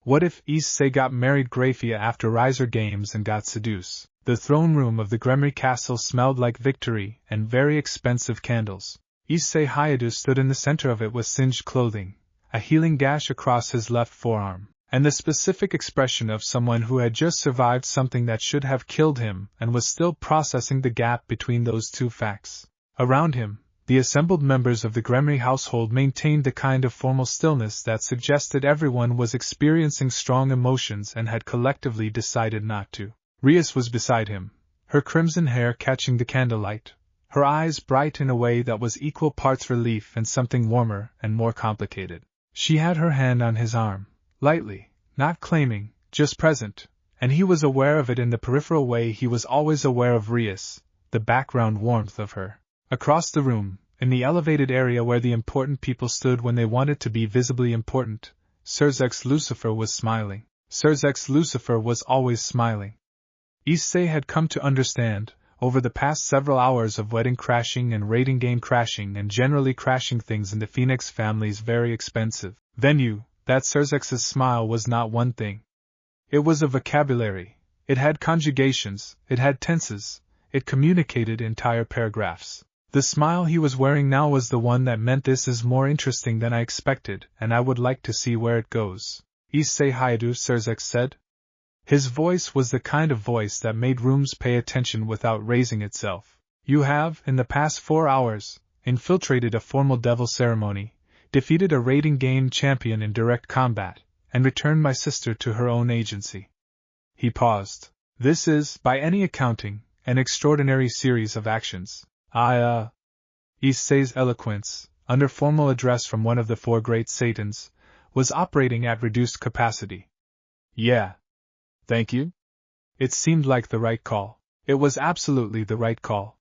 What if Issei got married Grayfia after Riser Games and got Seduce? The throne room of the Gremry castle smelled like victory and very expensive candles. Issei Hayadu stood in the center of it with singed clothing, a healing gash across his left forearm, and the specific expression of someone who had just survived something that should have killed him and was still processing the gap between those two facts. Around him, the assembled members of the Gremry household maintained the kind of formal stillness that suggested everyone was experiencing strong emotions and had collectively decided not to. Rias was beside him, her crimson hair catching the candlelight, her eyes bright in a way that was equal parts relief and something warmer and more complicated. She had her hand on his arm, lightly, not claiming, just present, and he was aware of it in the peripheral way he was always aware of Rias, the background warmth of her. Across the room, in the elevated area where the important people stood when they wanted to be visibly important, Seduce Lucifer was smiling. Seduce Lucifer was always smiling. Issei had come to understand, over the past several hours of wedding crashing and raiding game crashing and generally crashing things in the Phoenix family's very expensive venue, that Seduce's smile was not one thing. It was a vocabulary, it had conjugations, it had tenses, it communicated entire paragraphs. The smile he was wearing now was the one that meant this is more interesting than I expected, and I would like to see where it goes. Issei Hayadu, Seduce said. His voice was the kind of voice that made rooms pay attention without raising itself. You have, in the past 4 hours, infiltrated a formal devil ceremony, defeated a raiding game champion in direct combat, and returned my sister to her own agency. He paused. This is, by any accounting, an extraordinary series of actions. Issei's eloquence, under formal address from one of the 4 great Satans, was operating at reduced capacity. Yeah. Thank you? It seemed like the right call. It was absolutely the right call.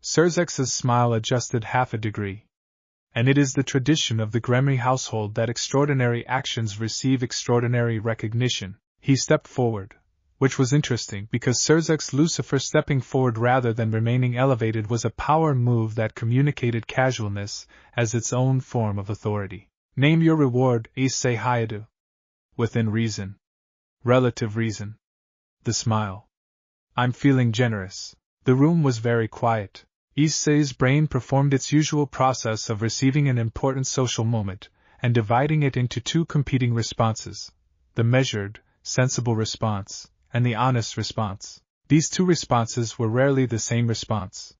Seduce's smile adjusted half a degree. And it is the tradition of the Gremry household that extraordinary actions receive extraordinary recognition. He stepped forward, which was interesting because Seduce Lucifer stepping forward rather than remaining elevated was a power move that communicated casualness as its own form of authority. Name your reward, Issei Hayadu. Within reason. Relative reason. The smile. I'm feeling generous. The room was very quiet. Issei's brain performed its usual process of receiving an important social moment and dividing it into 2 competing responses: the measured, sensible response, and the honest response. These 2 responses were rarely the same response.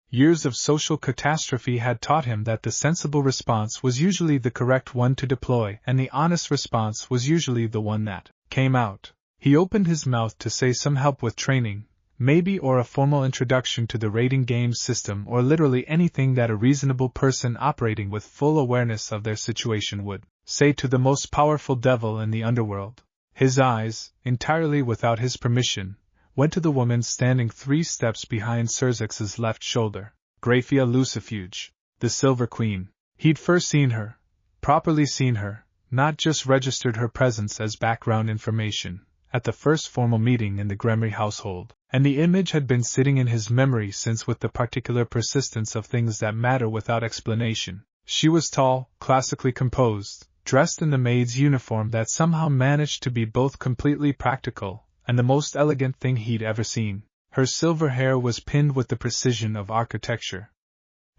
Years of social catastrophe had taught him that the sensible response was usually the correct one to deploy, and the honest response was usually the one that came out. He opened his mouth to say some help with training, maybe, or a formal introduction to the raiding game system, or literally anything that a reasonable person operating with full awareness of their situation would say to the most powerful devil in the underworld. His eyes, entirely without his permission, went to the woman standing 3 steps behind Seduce's left shoulder. Grayfia Lucifuge, the Silver Queen. He'd first seen her, properly seen her, not just registered her presence as background information, at the first formal meeting in the Gremry household, and the image had been sitting in his memory since, with the particular persistence of things that matter without explanation. She was tall, classically composed, dressed in the maid's uniform that somehow managed to be both completely practical and the most elegant thing he'd ever seen. Her silver hair was pinned with the precision of architecture.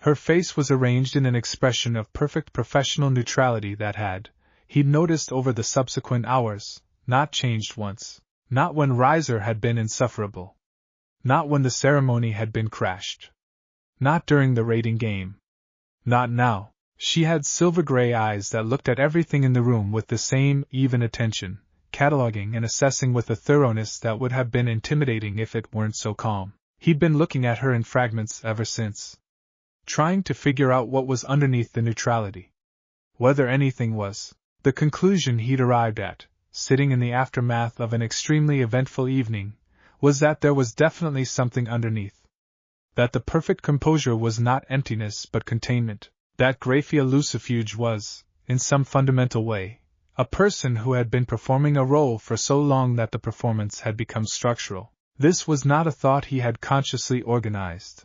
Her face was arranged in an expression of perfect professional neutrality that had, he'd noticed over the subsequent hours, not changed once. Not when Riser had been insufferable. Not when the ceremony had been crashed. Not during the raiding game. Not now. She had silver-gray eyes that looked at everything in the room with the same even attention, cataloging and assessing with a thoroughness that would have been intimidating if it weren't so calm. He'd been looking at her in fragments ever since, trying to figure out what was underneath the neutrality. Whether anything was. The conclusion he'd arrived at, sitting in the aftermath of an extremely eventful evening, was that there was definitely something underneath. That the perfect composure was not emptiness but containment. That Grayfia Lucifuge was, in some fundamental way, a person who had been performing a role for so long that the performance had become structural. This was not a thought he had consciously organized.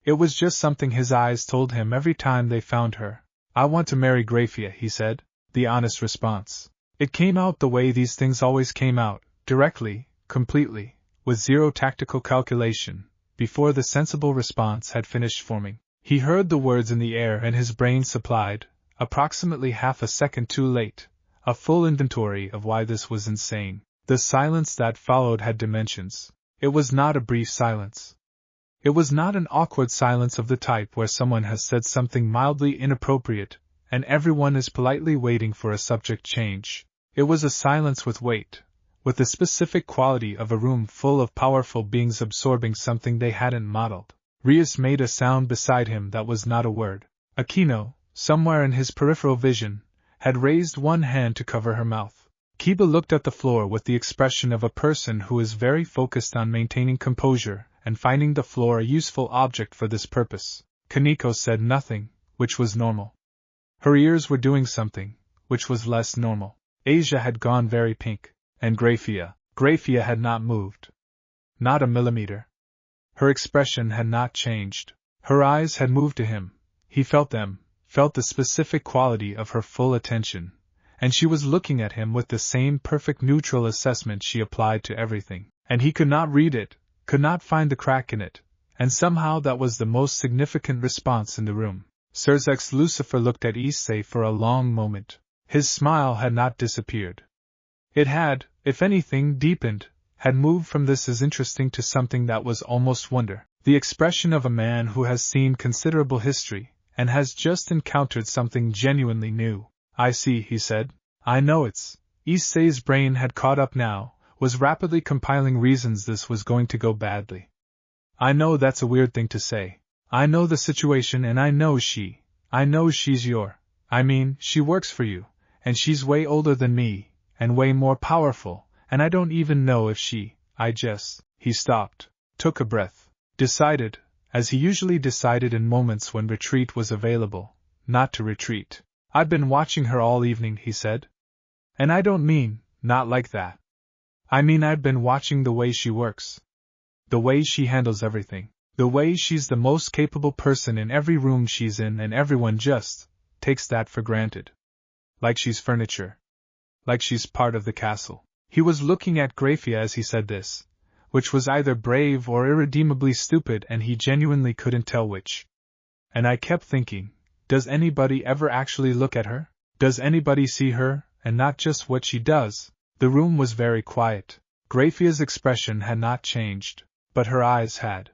It was just something his eyes told him every time they found her. I want to marry Grayfia, he said. The honest response. It came out the way these things always came out, directly, completely, with zero tactical calculation. Before the sensible response had finished forming, he heard the words in the air and his brain supplied, approximately half a second too late, a full inventory of why this was insane. The silence that followed had dimensions. It was not a brief silence. It was not an awkward silence of the type where someone has said something mildly inappropriate, and everyone is politely waiting for a subject change. It was a silence with weight, with the specific quality of a room full of powerful beings absorbing something they hadn't modeled. Rias made a sound beside him that was not a word. Aquino, somewhere in his peripheral vision, had raised one hand to cover her mouth. Kiba looked at the floor with the expression of a person who is very focused on maintaining composure and finding the floor a useful object for this purpose. Kaneko said nothing, which was normal. Her ears were doing something, which was less normal. Asia had gone very pink, and Grayfia had not moved. Not a millimeter. Her expression had not changed. Her eyes had moved to him. He felt them, felt the specific quality of her full attention, and she was looking at him with the same perfect neutral assessment she applied to everything, and he could not read it, could not find the crack in it, and somehow that was the most significant response in the room. Sirzex Lucifer looked at Issei for a long moment. His smile had not disappeared. It had, if anything, deepened, had moved from this as interesting to something that was almost wonder. The expression of a man who has seen considerable history, and has just encountered something genuinely new. I see, he said. I know it's. Issei's brain had caught up now, was rapidly compiling reasons this was going to go badly. I know that's a weird thing to say. I know the situation and I know she's she works for you, and she's way older than me, and way more powerful, and I don't even know if he stopped, took a breath, decided, as he usually decided in moments when retreat was available, not to retreat. I've been watching her all evening, he said. And I don't mean, not like that. I mean I've been watching the way she works. The way she handles everything. The way she's the most capable person in every room she's in and everyone just takes that for granted. Like she's furniture. Like she's part of the castle. He was looking at Grayfia as he said this, which was either brave or irredeemably stupid and he genuinely couldn't tell which. And I kept thinking, does anybody ever actually look at her? Does anybody see her, and not just what she does? The room was very quiet. Grayfia's expression had not changed, but her eyes had.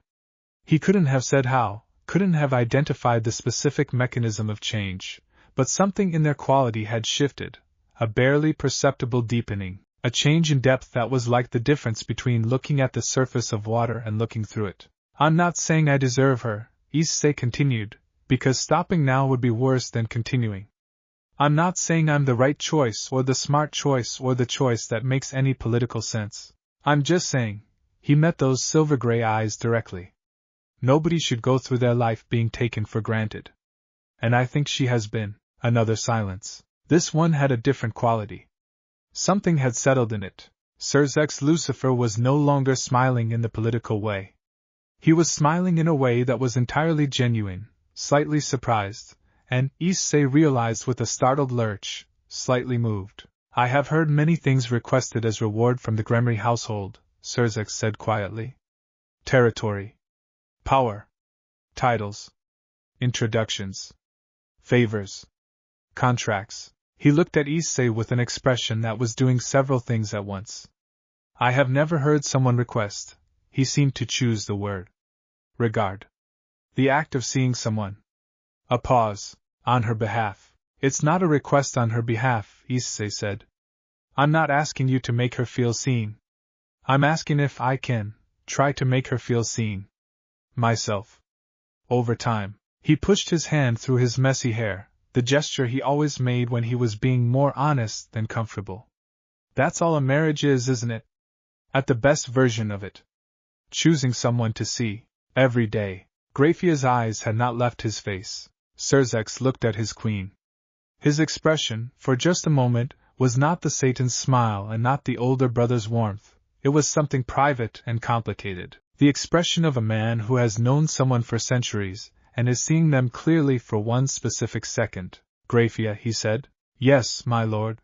He couldn't have said how, couldn't have identified the specific mechanism of change, but something in their quality had shifted, a barely perceptible deepening, a change in depth that was like the difference between looking at the surface of water and looking through it. I'm not saying I deserve her, Issei continued, because stopping now would be worse than continuing. I'm not saying I'm the right choice or the smart choice or the choice that makes any political sense. I'm just saying, he met those silver-gray eyes directly. Nobody should go through their life being taken for granted. And I think she has been. Another silence. This one had a different quality. Something had settled in it. Sirzex Lucifer was no longer smiling in the political way. He was smiling in a way that was entirely genuine, slightly surprised, and, Issei realized with a startled lurch, slightly moved. I have heard many things requested as reward from the Gremory household, Sirzex said quietly. Territory. Power. Titles. Introductions. Favors. Contracts. He looked at Issei with an expression that was doing several things at once. I have never heard someone request. He seemed to choose the word. Regard. The act of seeing someone. A pause. On her behalf. It's not a request on her behalf, Issei said. I'm not asking you to make her feel seen. I'm asking if I can try to make her feel seen. Myself. Over time. He pushed his hand through his messy hair, the gesture he always made when he was being more honest than comfortable. That's all a marriage is, isn't it? At the best version of it. Choosing someone to see. Every day. Grayfia's eyes had not left his face. Sirzex looked at his queen. His expression, for just a moment, was not the Satan's smile and not the older brother's warmth. It was something private and complicated. The expression of a man who has known someone for centuries, and is seeing them clearly for one specific second. Grayfia, he said. Yes, my lord.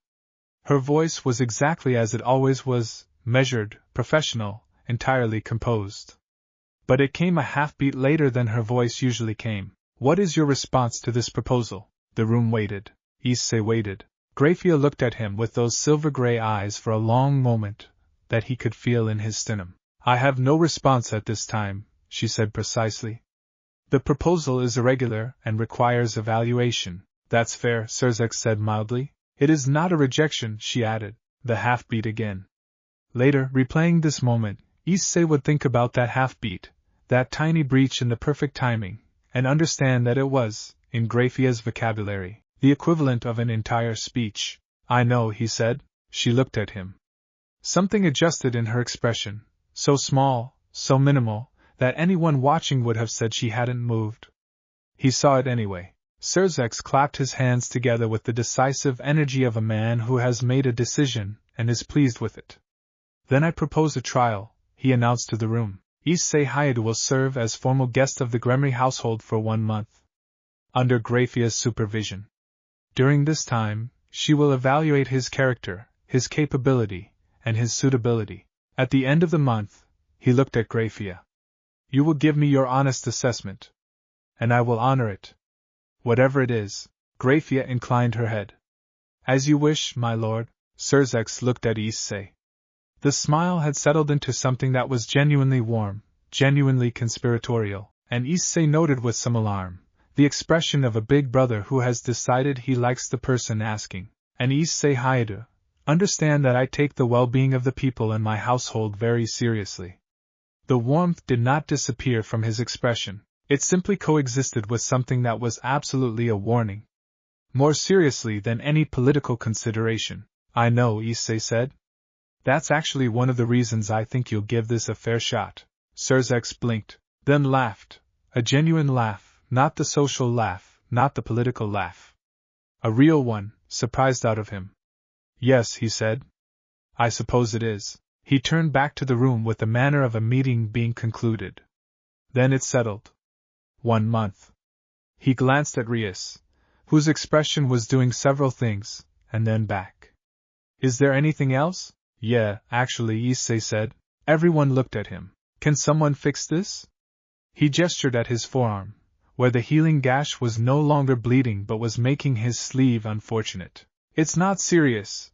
Her voice was exactly as it always was, measured, professional, entirely composed. But it came a half-beat later than her voice usually came. What is your response to this proposal? The room waited. Issei waited. Grayfia looked at him with those silver-gray eyes for a long moment that he could feel in his sternum. I have no response at this time, she said precisely. The proposal is irregular and requires evaluation. That's fair, Seduce said mildly. It is not a rejection, she added. The half-beat again. Later, replaying this moment, Issei would think about that half-beat, that tiny breach in the perfect timing, and understand that it was, in Grayfia's vocabulary, the equivalent of an entire speech. I know, he said. She looked at him. Something adjusted in her expression, so small, so minimal, that anyone watching would have said she hadn't moved. He saw it anyway. Seduce clapped his hands together with the decisive energy of a man who has made a decision and is pleased with it. Then I propose a trial, he announced to the room. Issei Grayfia will serve as formal guest of the Grayfia household for 1 month, under Grayfia's supervision. During this time, she will evaluate his character, his capability, and his suitability. At the end of the month, he looked at Grayfia. You will give me your honest assessment. And I will honor it. Whatever it is. Grayfia inclined her head. As you wish, my lord. Seduce looked at Issei. The smile had settled into something that was genuinely warm, genuinely conspiratorial, and Issei noted with some alarm the expression of a big brother who has decided he likes the person asking. And Issei Grayfia, understand that I take the well-being of the people in my household very seriously. The warmth did not disappear from his expression. It simply coexisted with something that was absolutely a warning. More seriously than any political consideration. I know, Issei said. That's actually one of the reasons I think you'll give this a fair shot. Seduce blinked, then laughed. A genuine laugh, not the social laugh, not the political laugh. A real one, surprised out of him. Yes, he said. I suppose it is. He turned back to the room with the manner of a meeting being concluded. Then it settled. 1 month. He glanced at Rias, whose expression was doing several things, and then back. Is there anything else? Yeah, actually, Issei said. Everyone looked at him. Can someone fix this? He gestured at his forearm, where the healing gash was no longer bleeding but was making his sleeve unfortunate. It's not serious,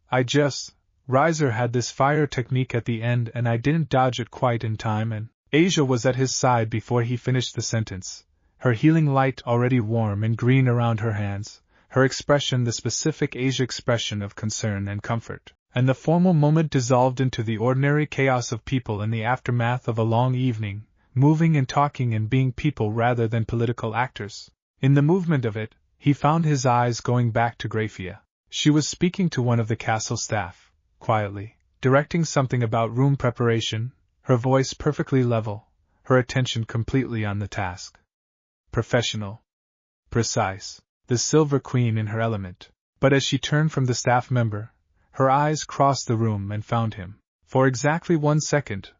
Riser had this fire technique at the end and I didn't dodge it quite in time and Asia was at his side before he finished the sentence, her healing light already warm and green around her hands, her expression the specific Asia expression of concern and comfort, and the formal moment dissolved into the ordinary chaos of people in the aftermath of a long evening, moving and talking and being people rather than political actors. In the movement of it, he found his eyes going back to Grayfia. She was speaking to one of the castle staff, quietly, directing something about room preparation, her voice perfectly level, her attention completely on the task. Professional. Precise. The Silver Queen in her element. But as she turned from the staff member, her eyes crossed the room and found him. For exactly 1 second,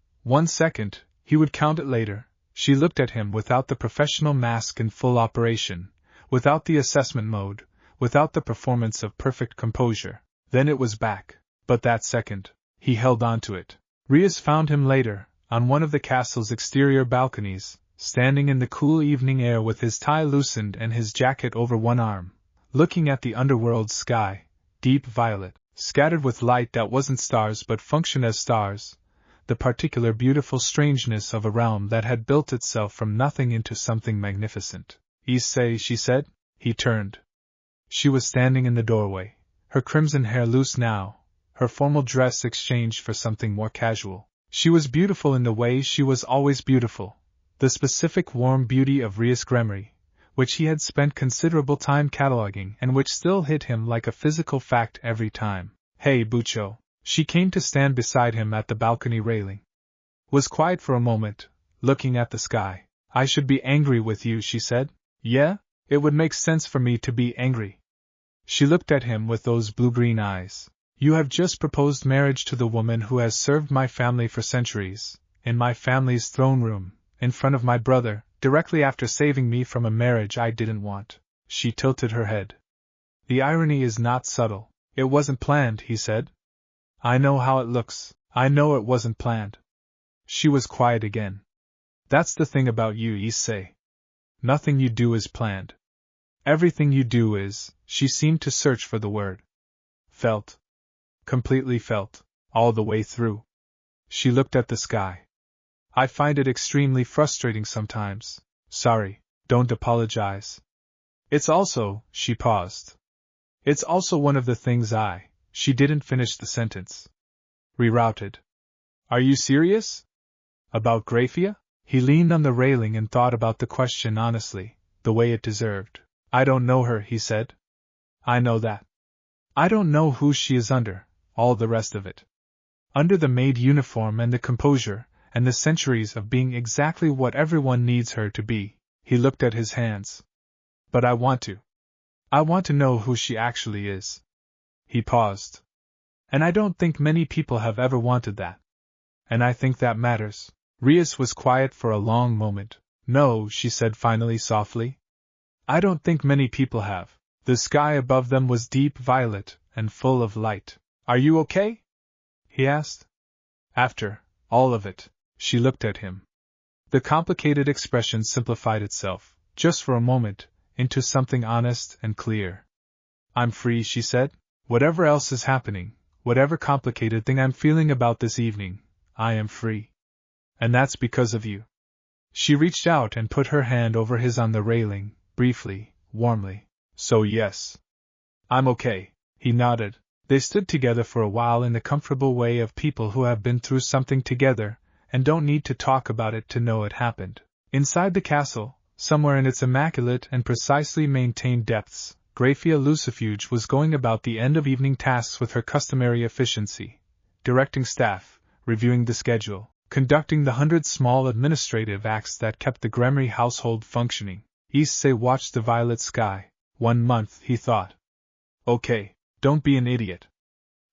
he would count it later, she looked at him without the professional mask in full operation, without the assessment mode, without the performance of perfect composure. Then it was back. But that second, he held on to it. Rias found him later, on one of the castle's exterior balconies, standing in the cool evening air with his tie loosened and his jacket over one arm, looking at the underworld sky, deep violet, scattered with light that wasn't stars but functioned as stars, the particular beautiful strangeness of a realm that had built itself from nothing into something magnificent. Issei, she said. He turned. She was standing in the doorway, her crimson hair loose now, her formal dress exchanged for something more casual. She was beautiful in the way she was always beautiful, the specific warm beauty of Rias Grayfia, which he had spent considerable time cataloging and which still hit him like a physical fact every time. Hey, Bucho. She came to stand beside him at the balcony railing. Was quiet for a moment, looking at the sky. I should be angry with you, she said. Yeah? It would make sense for me to be angry. She looked at him with those blue-green eyes. You have just proposed marriage to the woman who has served my family for centuries, in my family's throne room, in front of my brother, directly after saving me from a marriage I didn't want. She tilted her head. The irony is not subtle. It wasn't planned, he said. I know how it looks. I know it wasn't planned. She was quiet again. That's the thing about you, Issei. Nothing you do is planned. Everything you do is, she seemed to search for the word. Felt. Completely felt, all the way through. She looked at the sky. I find it extremely frustrating sometimes. Sorry, don't apologize. It's also, she paused. It's also one of the things she didn't finish the sentence. Rerouted. Are you serious? About Grayfia? He leaned on the railing and thought about the question honestly, the way it deserved. I don't know her, he said. I know that. I don't know who she is under, all the rest of it. Under the maid uniform and the composure, and the centuries of being exactly what everyone needs her to be, he looked at his hands. But I want to know who she actually is. He paused. And I don't think many people have ever wanted that. And I think that matters. Rias was quiet for a long moment. No, she said finally softly. I don't think many people have. The sky above them was deep violet and full of light. Are you okay? He asked. After all of it, she looked at him. The complicated expression simplified itself, just for a moment, into something honest and clear. I'm free, she said. Whatever else is happening, whatever complicated thing I'm feeling about this evening, I am free. And that's because of you. She reached out and put her hand over his on the railing, briefly, warmly. So yes. I'm okay, he nodded. They stood together for a while in the comfortable way of people who have been through something together, and don't need to talk about it to know it happened. Inside the castle, somewhere in its immaculate and precisely maintained depths, Grayfia Lucifuge was going about the end-of-evening tasks with her customary efficiency, directing staff, reviewing the schedule, conducting the 100 small administrative acts that kept the Gremory household functioning. Issei watched the violet sky. 1 month, he thought. Okay, don't be an idiot.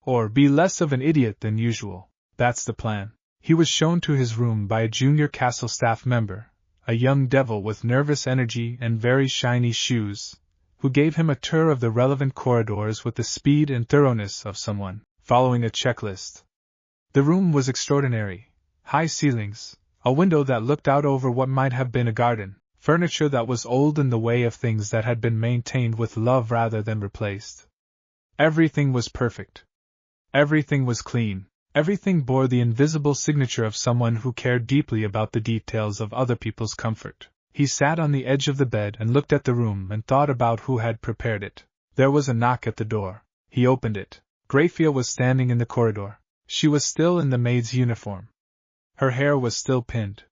Or be less of an idiot than usual. That's the plan. He was shown to his room by a junior castle staff member, a young devil with nervous energy and very shiny shoes, who gave him a tour of the relevant corridors with the speed and thoroughness of someone following a checklist. The room was extraordinary. High ceilings, a window that looked out over what might have been a garden, furniture that was old in the way of things that had been maintained with love rather than replaced. Everything was perfect. Everything was clean. Everything bore the invisible signature of someone who cared deeply about the details of other people's comfort. He sat on the edge of the bed and looked at the room and thought about who had prepared it. There was a knock at the door. He opened it. Grayfia was standing in the corridor. She was still in the maid's uniform. Her hair was still pinned.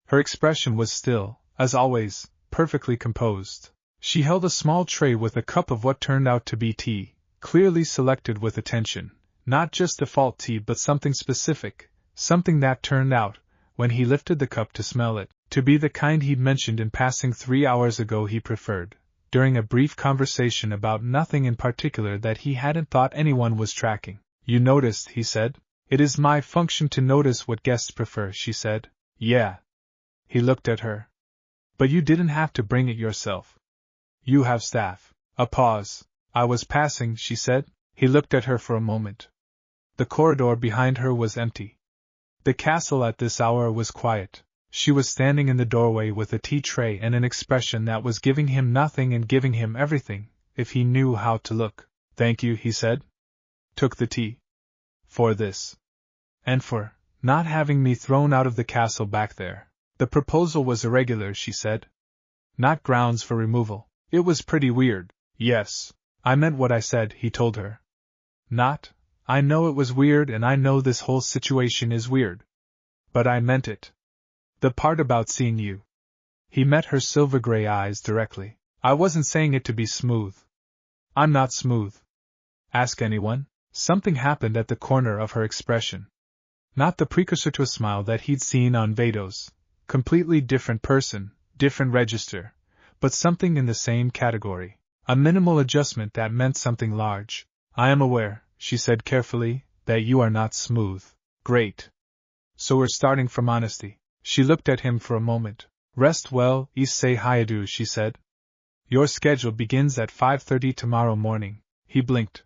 Her expression was still, as always, perfectly composed. She held a small tray with a cup of what turned out to be tea, clearly selected with attention. Not just default tea but something specific, something that turned out, when he lifted the cup to smell it, to be the kind he'd mentioned in passing 3 hours ago he preferred, during a brief conversation about nothing in particular that he hadn't thought anyone was tracking. You noticed, he said. It is my function to notice what guests prefer, she said. Yeah. He looked at her. But you didn't have to bring it yourself. You have staff. A pause. I was passing, she said. He looked at her for a moment. The corridor behind her was empty. The castle at this hour was quiet. She was standing in the doorway with a tea tray and an expression that was giving him nothing and giving him everything, if he knew how to look. Thank you, he said. Took the tea. For this. And for not having me thrown out of the castle back there. The proposal was irregular, she said. Not grounds for removal. It was pretty weird. Yes. I meant what I said, he told her. Not, I know it was weird and I know this whole situation is weird. But I meant it. The part about seeing you. He met her silver-gray eyes directly. I wasn't saying it to be smooth. I'm not smooth. Ask anyone. Something happened at the corner of her expression. Not the precursor to a smile that he'd seen on Vados. Completely different person, different register, but something in the same category. A minimal adjustment that meant something large. I am aware, she said carefully, that you are not smooth. Great. So we're starting from honesty. She looked at him for a moment. Rest well, Issei Hayadu, she said. Your schedule begins at 5:30 tomorrow morning. He blinked.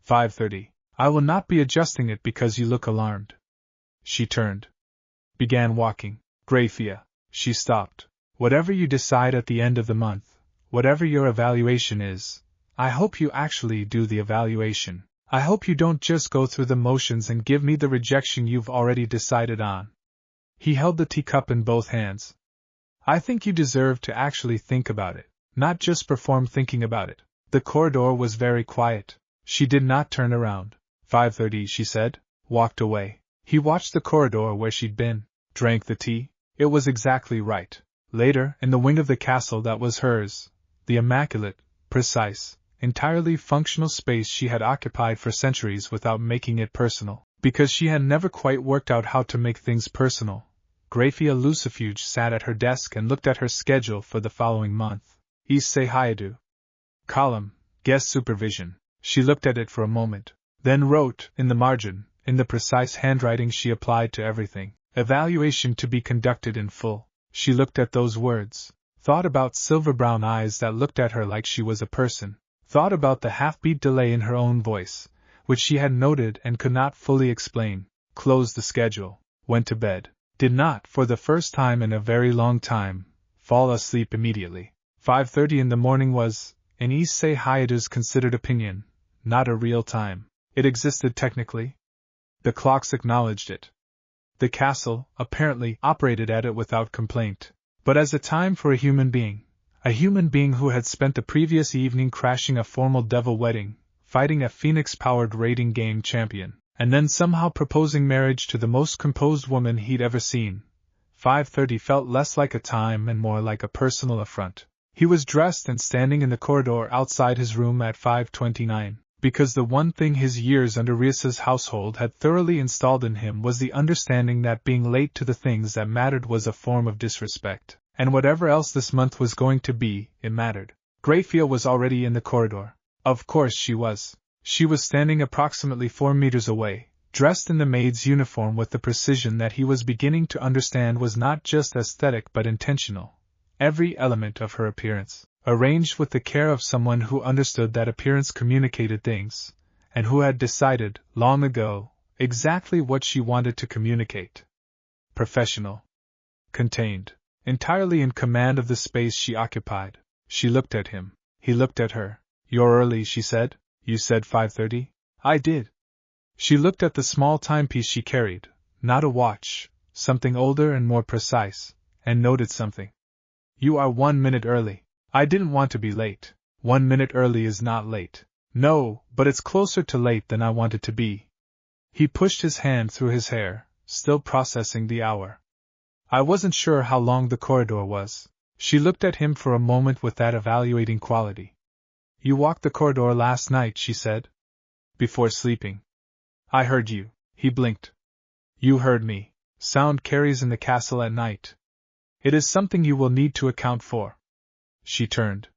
5:30. I will not be adjusting it because you look alarmed. She turned. Began walking. Grayfia. She stopped. Whatever you decide at the end of the month, whatever your evaluation is, I hope you actually do the evaluation. I hope you don't just go through the motions and give me the rejection you've already decided on. He held the teacup in both hands. I think you deserve to actually think about it, not just perform thinking about it. The corridor was very quiet. She did not turn around. 5:30, she said, walked away. He watched the corridor where she'd been, drank the tea. It was exactly right. Later, in the wing of the castle that was hers, the immaculate, precise, entirely functional space she had occupied for centuries without making it personal, because she had never quite worked out how to make things personal, Grayfia Lucifuge sat at her desk and looked at her schedule for the following month. Issei Grayfia. Column, guest supervision. She looked at it for a moment, then wrote, in the margin, in the precise handwriting she applied to everything, evaluation to be conducted in full. She looked at those words, thought about silver-brown eyes that looked at her like she was a person, thought about the half-beat delay in her own voice, which she had noted and could not fully explain, closed the schedule, went to bed, did not, for the first time in a very long time, fall asleep immediately. 5:30 in the morning was, in Issei Grayfia's considered opinion, not a real time. It existed technically. The clocks acknowledged it. The castle, apparently, operated at it without complaint. But as a time for a human being who had spent the previous evening crashing a formal devil wedding, fighting a phoenix-powered raiding game champion, and then somehow proposing marriage to the most composed woman he'd ever seen, 5:30 felt less like a time and more like a personal affront. He was dressed and standing in the corridor outside his room at 5:29. Because the one thing his years under Riasa's household had thoroughly installed in him was the understanding that being late to the things that mattered was a form of disrespect, and whatever else this month was going to be, it mattered. Grayfia was already in the corridor. Of course she was. She was standing approximately 4 meters away, dressed in the maid's uniform with the precision that he was beginning to understand was not just aesthetic but intentional. Every element of her appearance, arranged with the care of someone who understood that appearance communicated things, and who had decided, long ago, exactly what she wanted to communicate. Professional. Contained. Entirely in command of the space she occupied. She looked at him. He looked at her. You're early, she said. You said 5:30? I did. She looked at the small timepiece she carried, not a watch, something older and more precise, and noted something. You are 1 minute early. I didn't want to be late. 1 minute early is not late. No, but it's closer to late than I want it to be. He pushed his hand through his hair, still processing the hour. I wasn't sure how long the corridor was. She looked at him for a moment with that evaluating quality. You walked the corridor last night, she said. Before sleeping. I heard you. He blinked. You heard me. Sound carries in the castle at night. It is something you will need to account for. She turned.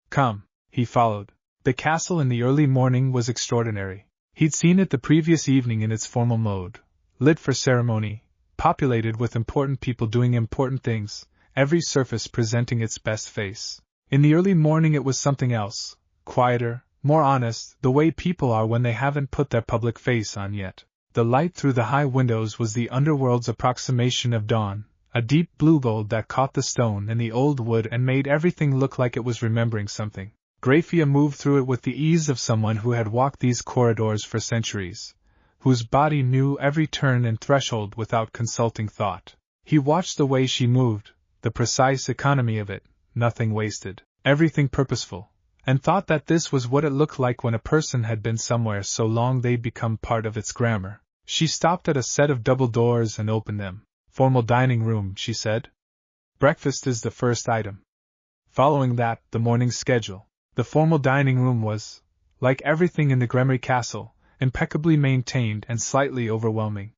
Come, he followed. The castle in the early morning was extraordinary. He'd seen it the previous evening in its formal mode, lit for ceremony, populated with important people doing important things, every surface presenting its best face. In the early morning it was something else, quieter, more honest, the way people are when they haven't put their public face on yet. The light through the high windows was the underworld's approximation of dawn, a deep blue gold that caught the stone and the old wood and made everything look like it was remembering something. Grayfia moved through it with the ease of someone who had walked these corridors for centuries, whose body knew every turn and threshold without consulting thought. He watched the way she moved, the precise economy of it, nothing wasted, everything purposeful, and thought that this was what it looked like when a person had been somewhere so long they'd become part of its grammar. She stopped at a set of double doors and opened them. Formal dining room, she said. Breakfast is the first item. Following that, the morning schedule. The formal dining room was, like everything in the Gremory Castle, impeccably maintained and slightly overwhelming.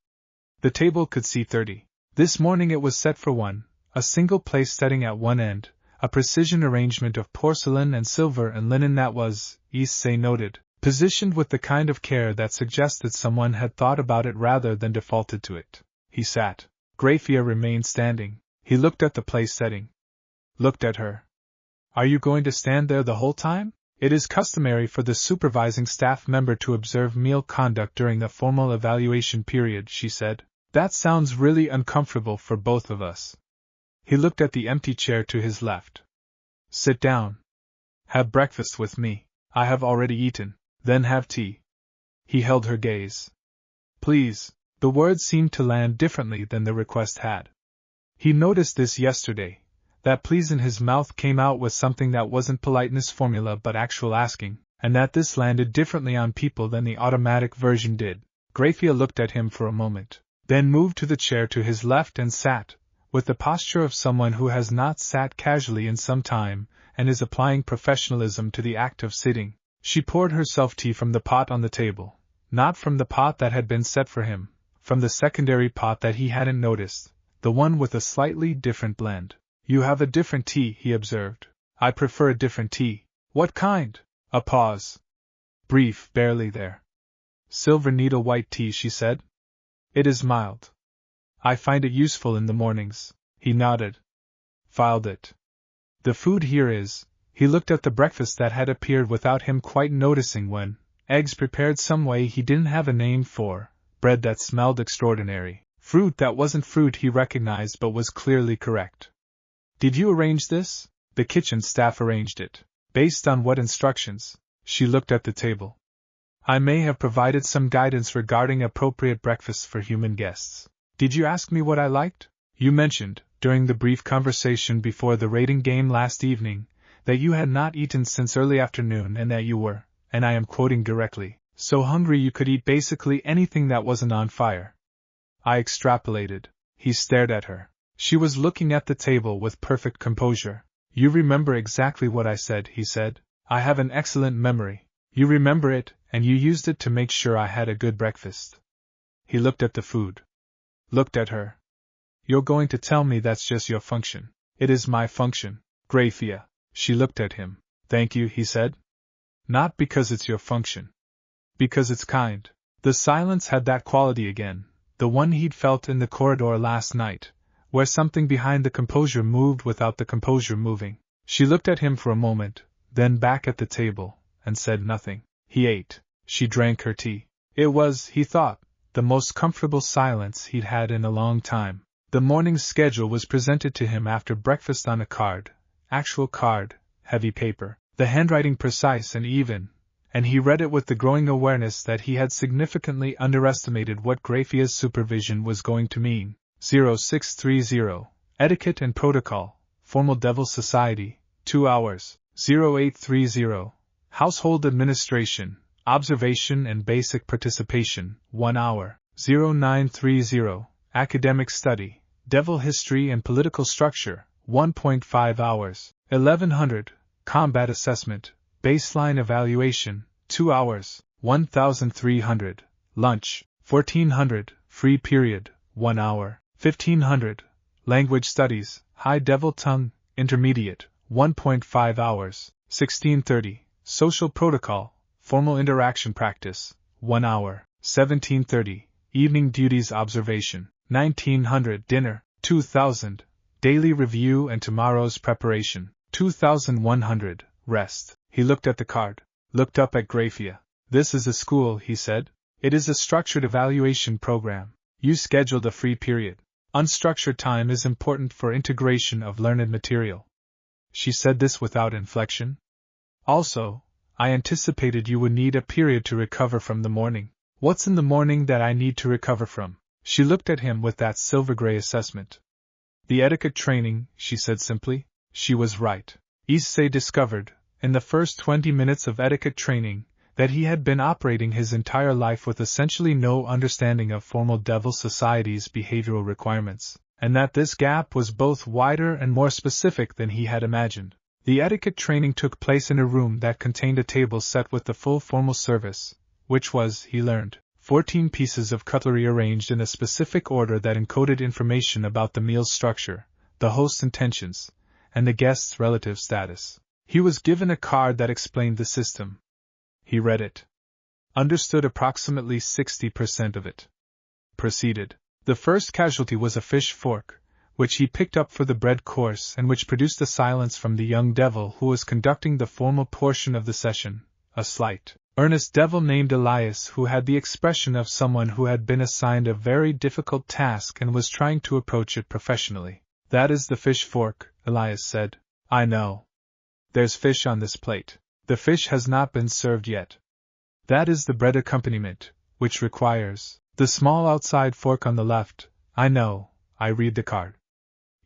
The table could seat 30. This morning it was set for one, a single place setting at one end, a precision arrangement of porcelain and silver and linen that was, Issei noted, positioned with the kind of care that suggested someone had thought about it rather than defaulted to it. He sat. Grayfia remained standing. He looked at the place setting. Looked at her. Are you going to stand there the whole time? It is customary for the supervising staff member to observe meal conduct during the formal evaluation period, she said. That sounds really uncomfortable for both of us. He looked at the empty chair to his left. Sit down. Have breakfast with me. I have already eaten. Then have tea. He held her gaze. Please. The words seemed to land differently than the request had. He noticed this yesterday. That please in his mouth came out with something that wasn't politeness formula but actual asking, and that this landed differently on people than the automatic version did. Grayfia looked at him for a moment, then moved to the chair to his left and sat, with the posture of someone who has not sat casually in some time, and is applying professionalism to the act of sitting. She poured herself tea from the pot on the table, not from the pot that had been set for him, from the secondary pot that he hadn't noticed, the one with a slightly different blend. You have a different tea, he observed. I prefer a different tea. What kind? A pause. Brief, barely there. Silver needle white tea, she said. It is mild. I find it useful in the mornings. He nodded. Filed it. The food here is. He looked at the breakfast that had appeared without him quite noticing when. Eggs prepared some way he didn't have a name for, bread that smelled extraordinary, fruit that wasn't fruit he recognized but was clearly correct. Did you arrange this? The kitchen staff arranged it. Based on what instructions? She looked at the table. I may have provided some guidance regarding appropriate breakfasts for human guests. Did you ask me what I liked? You mentioned, during the brief conversation before the rating game last evening, that you had not eaten since early afternoon and that you were, and I am quoting directly, so hungry you could eat basically anything that wasn't on fire. I extrapolated. He stared at her. She was looking at the table with perfect composure. You remember exactly what I said, he said. I have an excellent memory. You remember it, and you used it to make sure I had a good breakfast. He looked at the food. Looked at her. You're going to tell me that's just your function. It is my function, Grayfia. She looked at him. Thank you, he said. Not because it's your function. Because it's kind. The silence had that quality again, the one he'd felt in the corridor last night, where something behind the composure moved without the composure moving. She looked at him for a moment, then back at the table, and said nothing. He ate. She drank her tea. It was, he thought, the most comfortable silence he'd had in a long time. The morning's schedule was presented to him after breakfast on a card, actual card, heavy paper, the handwriting precise and even, and he read it with the growing awareness that he had significantly underestimated what Grayfia's supervision was going to mean. 0630, Etiquette and Protocol, Formal Devil Society, 2 hours. 0830, Household Administration, Observation and Basic Participation, 1 hour. 0930, Academic Study, Devil History and Political Structure, 1.5 hours. 1100, Combat Assessment, Baseline Evaluation, 2 hours. 1300, Lunch, 1400, Free Period, 1 hour. 1500, Language Studies, High Devil Tongue, Intermediate, 1.5 hours. 1630, Social Protocol, Formal Interaction Practice, 1 hour. 1730, Evening Duties Observation. 1900, Dinner. 2000, Daily Review and Tomorrow's Preparation. 2100, Rest. He looked at the card, looked up at Grayfia. This is a school, he said. It is a structured evaluation program. You scheduled a free period. Unstructured time is important for integration of learned material. She said this without inflection. Also, I anticipated you would need a period to recover from the morning. What's in the morning that I need to recover from? She looked at him with that silver-gray assessment. The etiquette training, she said simply. She was right. Issei discovered, in the first 20 minutes of etiquette training, that he had been operating his entire life with essentially no understanding of formal devil society's behavioral requirements, and that this gap was both wider and more specific than he had imagined. The etiquette training took place in a room that contained a table set with the full formal service, which was, he learned, 14 pieces of cutlery arranged in a specific order that encoded information about the meal's structure, the host's intentions, and the guest's relative status. He was given a card that explained the system. He read it. Understood approximately 60% of it. Proceeded. The first casualty was a fish fork, which he picked up for the bread course and which produced a silence from the young devil who was conducting the formal portion of the session, a slight, earnest devil named Elias who had the expression of someone who had been assigned a very difficult task and was trying to approach it professionally. "That is the fish fork," Elias said. "I know. There's fish on this plate. The fish has not been served yet. That is the bread accompaniment, which requires the small outside fork on the left. I know, I read the card."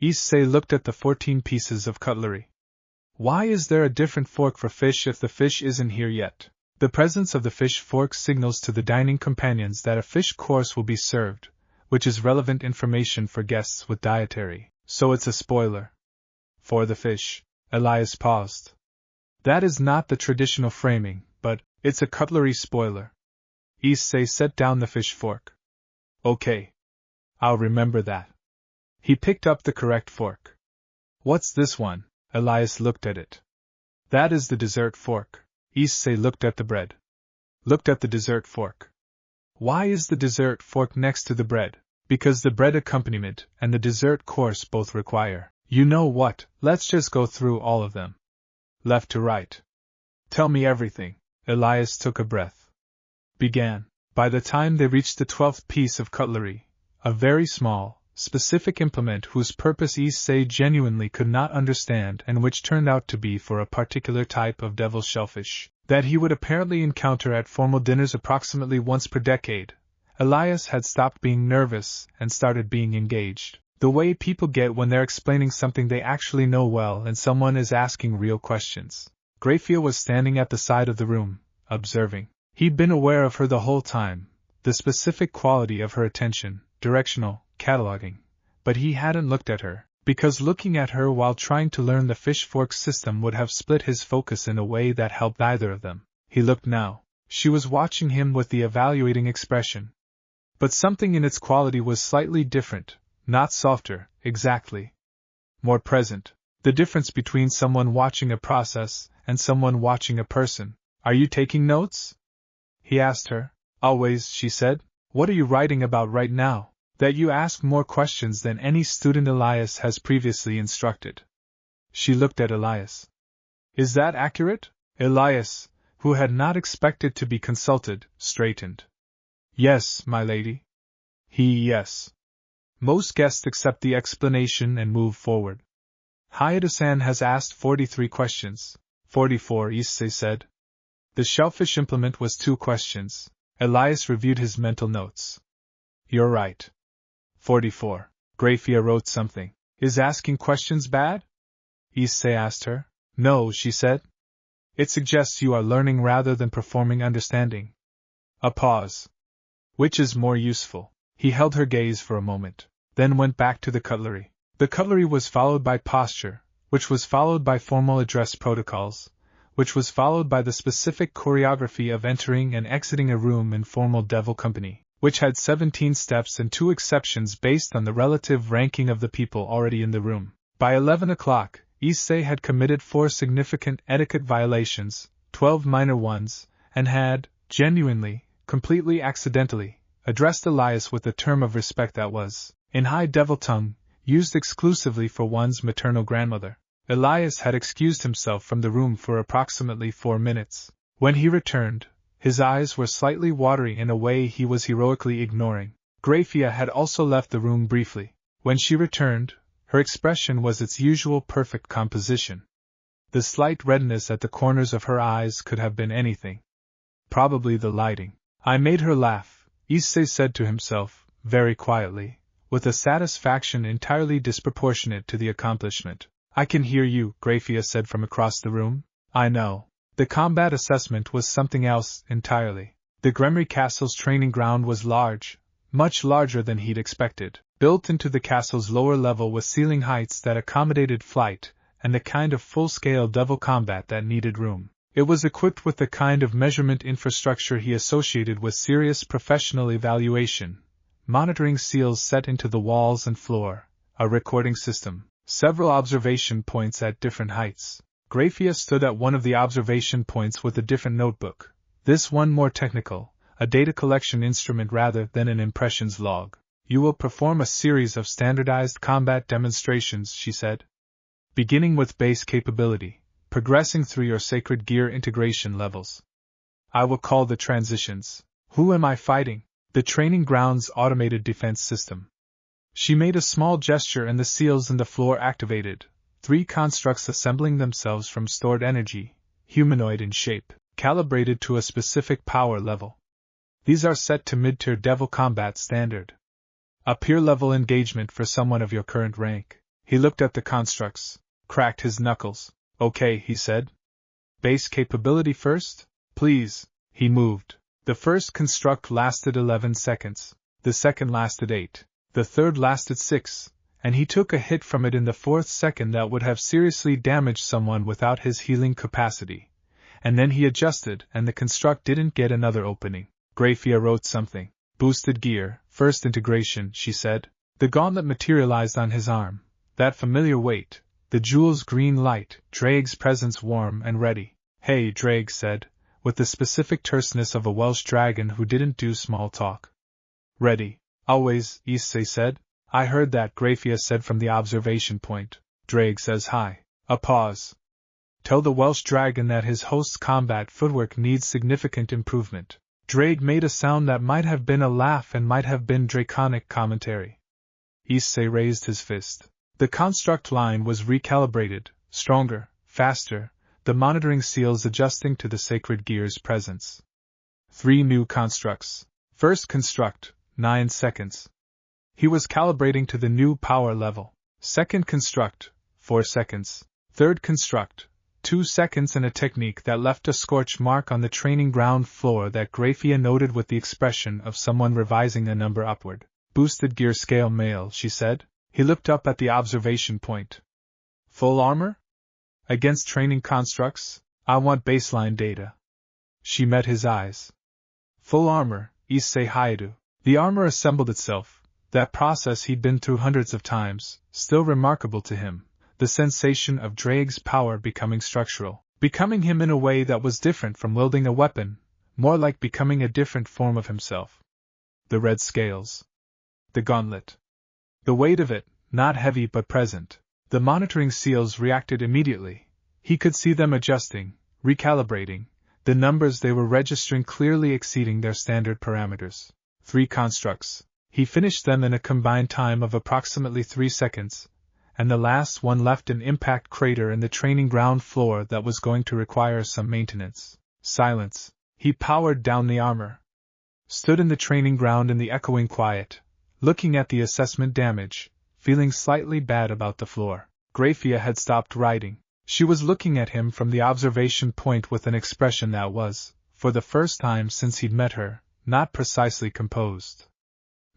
Issei looked at the 14 pieces of cutlery. "Why is there a different fork for fish if the fish isn't here yet?" "The presence of the fish fork signals to the dining companions that a fish course will be served, which is relevant information for guests with dietary, so it's a spoiler." "For the fish." Elias paused. "That is not the traditional framing, but it's a cutlery spoiler." Issei set down the fish fork. "Okay. I'll remember that." He picked up the correct fork. "What's this one?" Elias looked at it. "That is the dessert fork." Issei looked at the bread. Looked at the dessert fork. "Why is the dessert fork next to the bread?" "Because the bread accompaniment and the dessert course both require. You know what, let's just go through all of them. Left to right. Tell me everything." Elias took a breath. Began. By the time they reached the 12th piece of cutlery, a very small, specific implement whose purpose Issei genuinely could not understand and which turned out to be for a particular type of devil's shellfish that he would apparently encounter at formal dinners approximately once per decade, Elias had stopped being nervous and started being engaged. The way people get when they're explaining something they actually know well and someone is asking real questions. Grayfia was standing at the side of the room, observing. He'd been aware of her the whole time, the specific quality of her attention, directional, cataloging, but he hadn't looked at her, because looking at her while trying to learn the fish fork system would have split his focus in a way that helped neither of them. He looked now. She was watching him with the evaluating expression. But something in its quality was slightly different. Not softer, exactly. More present. The difference between someone watching a process and someone watching a person. "Are you taking notes?" he asked her. "Always," she said. "What are you writing about right now?" "That you ask more questions than any student Elias has previously instructed." She looked at Elias. "Is that accurate?" Elias, who had not expected to be consulted, straightened. "Yes, my lady." Yes. Most guests accept the explanation and move forward. "Hayata-san has asked 43 questions. 44, Issei said. The shellfish implement was 2 questions. Elias reviewed his mental notes. "You're right. 44. Grayfia wrote something. "Is asking questions bad?" Issei asked her. "No," she said. "It suggests you are learning rather than performing understanding." A pause. "Which is more useful?" He held her gaze for a moment, then went back to the cutlery. The cutlery was followed by posture, which was followed by formal address protocols, which was followed by the specific choreography of entering and exiting a room in formal devil company, which had 17 steps and 2 exceptions based on the relative ranking of the people already in the room. By 11 o'clock, Issei had committed 4 significant etiquette violations, 12 minor ones, and had, genuinely, completely accidentally, addressed Elias with a term of respect that was, in high devil tongue, used exclusively for one's maternal grandmother. Elias had excused himself from the room for approximately 4 minutes. When he returned, his eyes were slightly watery in a way he was heroically ignoring. Grayfia had also left the room briefly. When she returned, her expression was its usual perfect composition. The slight redness at the corners of her eyes could have been anything. Probably the lighting. "I made her laugh," Issei said to himself, very quietly, with a satisfaction entirely disproportionate to the accomplishment. "I can hear you," Grayfia said from across the room. "I know." The combat assessment was something else entirely. The Gremry Castle's training ground was large, much larger than he'd expected. Built into the castle's lower level with ceiling heights that accommodated flight, and the kind of full-scale devil combat that needed room. It was equipped with the kind of measurement infrastructure he associated with serious professional evaluation, monitoring seals set into the walls and floor, a recording system, several observation points at different heights. Grayfia stood at one of the observation points with a different notebook, this one more technical, a data collection instrument rather than an impressions log. You will perform a series of standardized combat demonstrations, she said. Beginning with base capability, progressing through your sacred gear integration levels. I will call the transitions. Who am I fighting? The training ground's automated defense system. She made a small gesture and the seals in the floor activated, 3 constructs assembling themselves from stored energy, humanoid in shape, calibrated to a specific power level. These are set to mid-tier Devil Combat Standard. A peer-level engagement for someone of your current rank. He looked at the constructs, cracked his knuckles. Okay, he said. Base capability first? Please. He moved. The first construct lasted 11 seconds. The second lasted 8. The third lasted 6, and he took a hit from it in the 4th second that would have seriously damaged someone without his healing capacity. And then he adjusted, and the construct didn't get another opening. Grayfia wrote something. Boosted gear, first integration, she said. The gauntlet materialized on his arm. That familiar weight, the jewel's green light, Drake's presence warm and ready. Hey, Drake said, with the specific terseness of a Welsh dragon who didn't do small talk. Ready. Always, Issei said. I heard that, Grayfia said from the observation point. Drake says hi. A pause. Tell the Welsh dragon that his host's combat footwork needs significant improvement. Drake made a sound that might have been a laugh and might have been draconic commentary. Issei raised his fist. The construct line was recalibrated, stronger, faster, the monitoring seals adjusting to the sacred gear's presence. 3 new constructs. First construct, 9 seconds. He was calibrating to the new power level. Second construct, 4 seconds. Third construct, 2 seconds, and a technique that left a scorch mark on the training ground floor that Grayfia noted with the expression of someone revising a number upward. Boosted gear scale male, she said. He looked up at the observation point. Full armor? Against training constructs? I want baseline data. She met his eyes. Full armor, Issei Haidu. The armor assembled itself, that process he'd been through hundreds of times, still remarkable to him, the sensation of Drake's power becoming structural, becoming him in a way that was different from wielding a weapon, more like becoming a different form of himself. The red scales. The gauntlet. The weight of it, not heavy but present. The monitoring seals reacted immediately. He could see them adjusting, recalibrating, the numbers they were registering clearly exceeding their standard parameters. 3 constructs. He finished them in a combined time of approximately 3 seconds, and the last one left an impact crater in the training ground floor that was going to require some maintenance. Silence. He powered down the armor. Stood in the training ground in the echoing quiet, looking at the assessment damage, feeling slightly bad about the floor. Grayfia had stopped writing. She was looking at him from the observation point with an expression that was, for the first time since he'd met her, not precisely composed.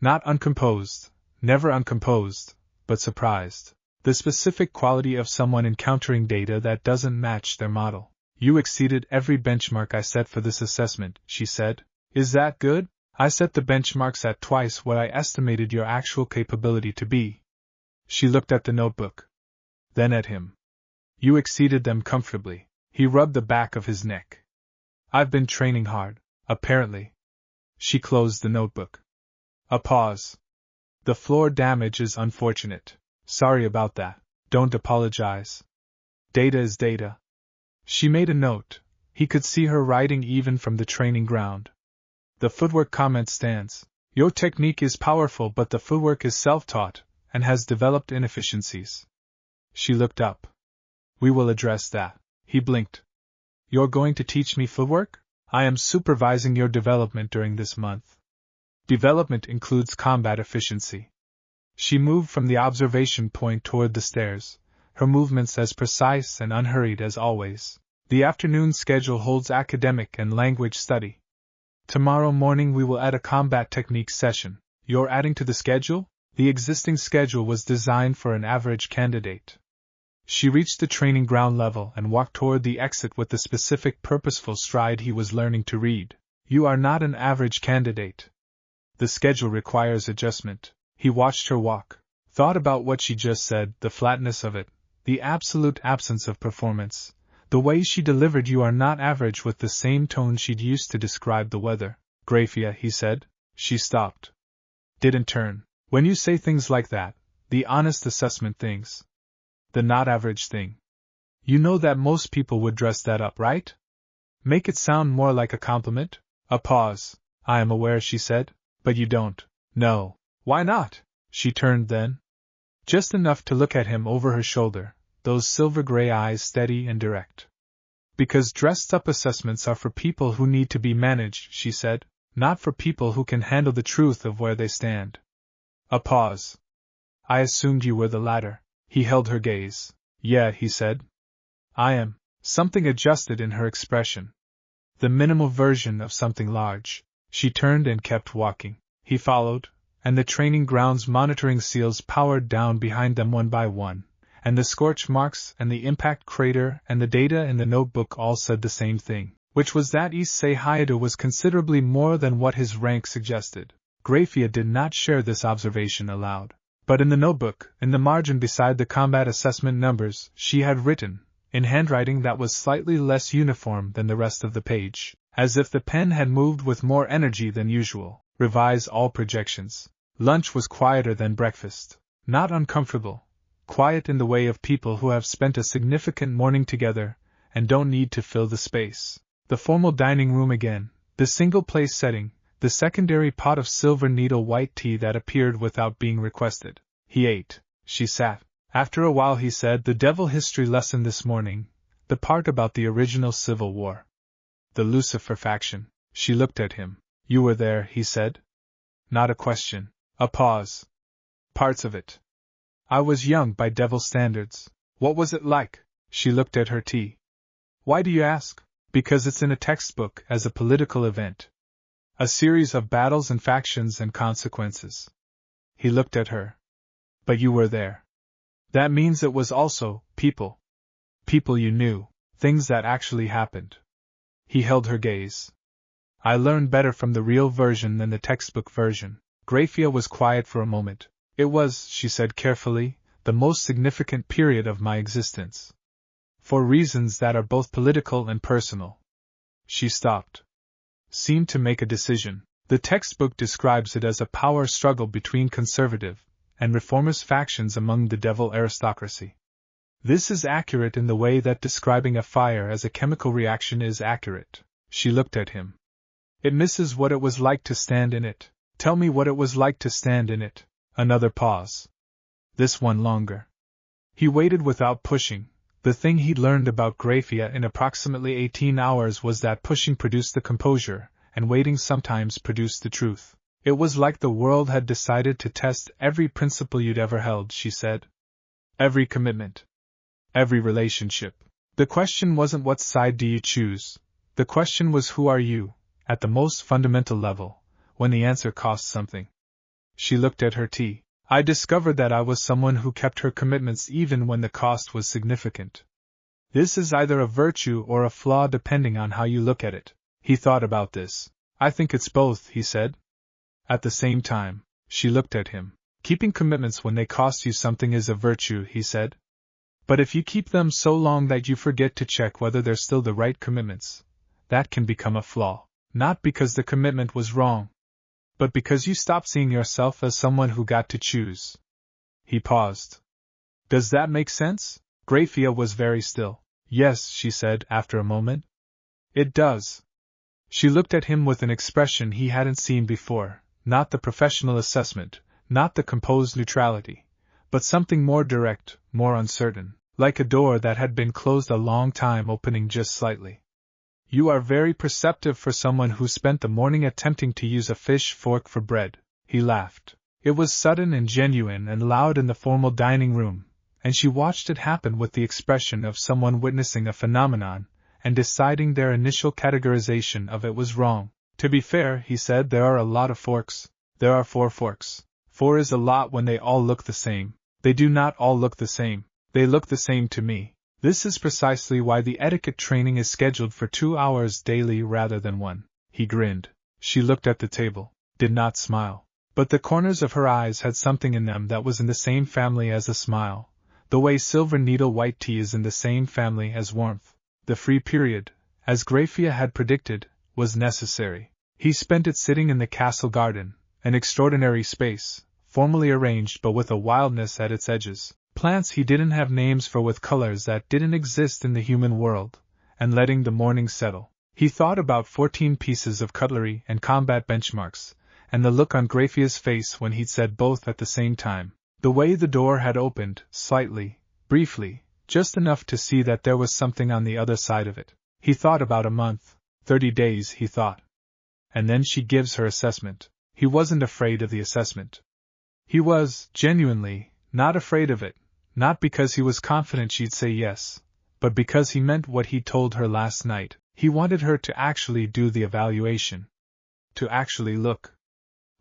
Not uncomposed, never uncomposed, but surprised. The specific quality of someone encountering data that doesn't match their model. You exceeded every benchmark I set for this assessment, she said. Is that good? I set the benchmarks at twice what I estimated your actual capability to be. She looked at the notebook. Then at him. You exceeded them comfortably. He rubbed the back of his neck. I've been training hard, apparently. She closed the notebook. A pause. The floor damage is unfortunate. Sorry about that. Don't apologize. Data is data. She made a note. He could see her writing even from the training ground. The footwork comment stands. Your technique is powerful, but the footwork is self-taught and has developed inefficiencies. She looked up. We will address that. He blinked. You're going to teach me footwork? I am supervising your development during this month. Development includes combat efficiency. She moved from the observation point toward the stairs, her movements as precise and unhurried as always. The afternoon schedule holds academic and language study. Tomorrow morning we will add a combat technique session. You're adding to the schedule? The existing schedule was designed for an average candidate. She reached the training ground level and walked toward the exit with the specific purposeful stride he was learning to read. You are not an average candidate. The schedule requires adjustment. He watched her walk, thought about what she just said, the flatness of it, the absolute absence of performance, the way she delivered you are not average with the same tone she'd used to describe the weather. Grayfia, he said. She stopped. Didn't turn. When you say things like that, the honest assessment things, the not average thing, you know that most people would dress that up, right? Make it sound more like a compliment? A pause. I am aware, she said, but you don't. No. Why not? She turned then. Just enough to look at him over her shoulder, those silver-gray eyes steady and direct. Because dressed-up assessments are for people who need to be managed, she said, not for people who can handle the truth of where they stand. A pause. I assumed you were the latter. He held her gaze. Yeah, he said. I am. Something adjusted in her expression. The minimal version of something large. She turned and kept walking. He followed, and the training grounds monitoring seals powered down behind them one by one, and the scorch marks and the impact crater and the data in the notebook all said the same thing, which was that Issei Grayfia was considerably more than what his rank suggested. Grayfia did not share this observation aloud. But in the notebook, in the margin beside the combat assessment numbers, she had written, in handwriting that was slightly less uniform than the rest of the page, as if the pen had moved with more energy than usual, revise all projections. Lunch was quieter than breakfast. Not uncomfortable. Quiet in the way of people who have spent a significant morning together, and don't need to fill the space. The formal dining room again, the single-place setting, the secondary pot of silver needle white tea that appeared without being requested. He ate. She sat. After a while he said, the devil history lesson this morning, the part about the original Civil War. The Lucifer faction. She looked at him. You were there, he said. Not a question. A pause. Parts of it. I was young by devil standards. What was it like? She looked at her tea. Why do you ask? Because it's in a textbook as a political event. A series of battles and factions and consequences. He looked at her. But you were there. That means it was also people. People you knew, things that actually happened. He held her gaze. I learned better from the real version than the textbook version. Grayfia was quiet for a moment. It was, she said carefully, the most significant period of my existence. For reasons that are both political and personal. She stopped. Seemed to make a decision. The textbook describes it as a power struggle between conservative and reformist factions among the devil aristocracy. This is accurate in the way that describing a fire as a chemical reaction is accurate. She looked at him. It misses what it was like to stand in it. Tell me what it was like to stand in it. Another pause. This one longer. He waited without pushing. The thing he'd learned about Grayfia in approximately 18 hours was that pushing produced the composure, and waiting sometimes produced the truth. It was like the world had decided to test every principle you'd ever held, she said. Every commitment. Every relationship. The question wasn't what side do you choose. The question was who are you, at the most fundamental level, when the answer cost something. She looked at her tea. I discovered that I was someone who kept her commitments even when the cost was significant. This is either a virtue or a flaw depending on how you look at it. He thought about this. I think it's both, he said. At the same time, she looked at him. Keeping commitments when they cost you something is a virtue, he said. But if you keep them so long that you forget to check whether they're still the right commitments, that can become a flaw. Not because the commitment was wrong, but because you stop seeing yourself as someone who got to choose. He paused. Does that make sense? Grayfia was very still. Yes, she said after a moment. It does. She looked at him with an expression he hadn't seen before, not the professional assessment, not the composed neutrality, but something more direct, more uncertain, like a door that had been closed a long time opening just slightly. You are very perceptive for someone who spent the morning attempting to use a fish fork for bread, he laughed. It was sudden and genuine and loud in the formal dining room, and she watched it happen with the expression of someone witnessing a phenomenon and deciding their initial categorization of it was wrong. To be fair, he said, there are a lot of forks. There are 4 forks. 4 is a lot when they all look the same. They do not all look the same. They look the same to me. This is precisely why the etiquette training is scheduled for 2 hours daily rather than 1. He grinned. She looked at the table, did not smile. But the corners of her eyes had something in them that was in the same family as a smile, the way silver needle white tea is in the same family as warmth. The free period, as Grayfia had predicted, was necessary. He spent it sitting in the castle garden, an extraordinary space, formally arranged but with a wildness at its edges. Plants he didn't have names for with colors that didn't exist in the human world, and letting the morning settle. He thought about 14 pieces of cutlery and combat benchmarks, and the look on Grayfia's face when he'd said both at the same time. The way the door had opened, slightly, briefly, just enough to see that there was something on the other side of it. He thought about a month, 30 days, he thought. And then she gives her assessment. He wasn't afraid of the assessment. He was, genuinely, not afraid of it, not because he was confident she'd say yes, but because he meant what he told her last night. He wanted her to actually do the evaluation. To actually look.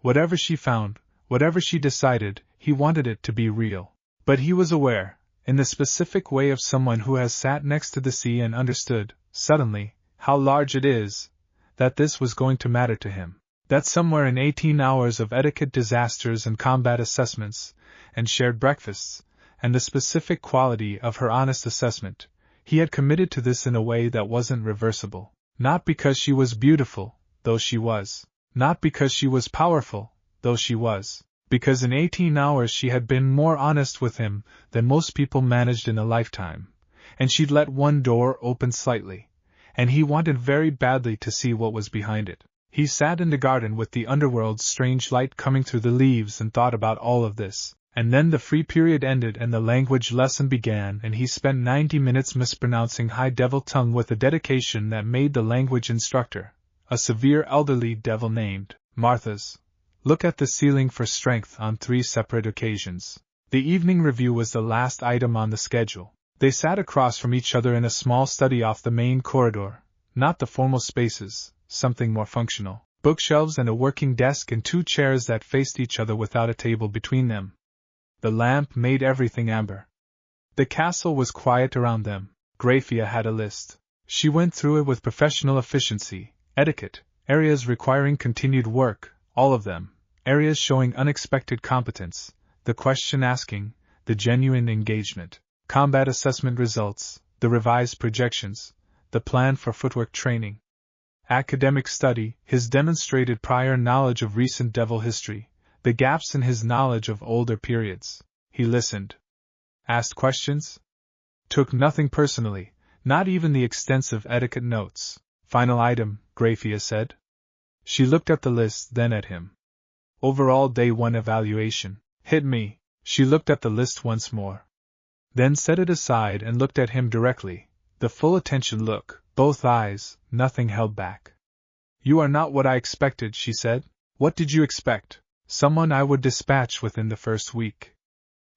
Whatever she found, whatever she decided, he wanted it to be real. But he was aware, in the specific way of someone who has sat next to the sea and understood, suddenly, how large it is, that this was going to matter to him. That somewhere in 18 hours of etiquette disasters and combat assessments, and shared breakfasts, and the specific quality of her honest assessment, he had committed to this in a way that wasn't reversible. Not because she was beautiful, though she was. Not because she was powerful, though she was. Because in 18 hours she had been more honest with him than most people managed in a lifetime, and she'd let one door open slightly, and he wanted very badly to see what was behind it. He sat in the garden with the underworld's strange light coming through the leaves and thought about all of this. And then the free period ended and the language lesson began, and he spent 90 minutes mispronouncing High Devil tongue with a dedication that made the language instructor, a severe elderly devil named Martha's, look at the ceiling for strength on 3 separate occasions. The evening review was the last item on the schedule. They sat across from each other in a small study off the main corridor, not the formal spaces, something more functional, bookshelves and a working desk and 2 chairs that faced each other without a table between them. The lamp made everything amber. The castle was quiet around them. Grayfia had a list. She went through it with professional efficiency, etiquette, areas requiring continued work, all of them, areas showing unexpected competence, the question asking, the genuine engagement, combat assessment results, the revised projections, the plan for footwork training, academic study, his demonstrated prior knowledge of recent devil history, the gaps in his knowledge of older periods. He listened. Asked questions? Took nothing personally, not even the extensive etiquette notes. Final item, Grayfia said. She looked at the list, then at him. Overall Day 1 evaluation. Hit me. She looked at the list once more. Then set it aside and looked at him directly, the full attention look, both eyes, nothing held back. You are not what I expected, she said. What did you expect? Someone I would dispatch within the first week.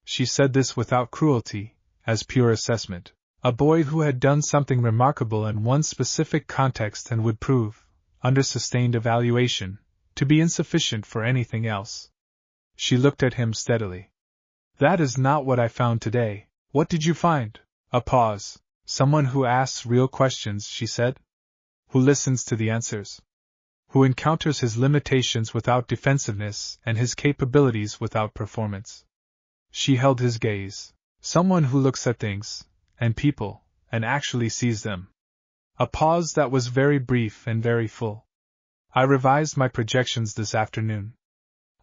She said this without cruelty, as pure assessment. A boy who had done something remarkable in one specific context and would prove, under sustained evaluation, to be insufficient for anything else. She looked at him steadily. That is not what I found today. What did you find? A pause. Someone who asks real questions, she said. Who listens to the answers. Who encounters his limitations without defensiveness and his capabilities without performance. She held his gaze. Someone who looks at things, and people, and actually sees them. A pause that was very brief and very full. I revised my projections this afternoon.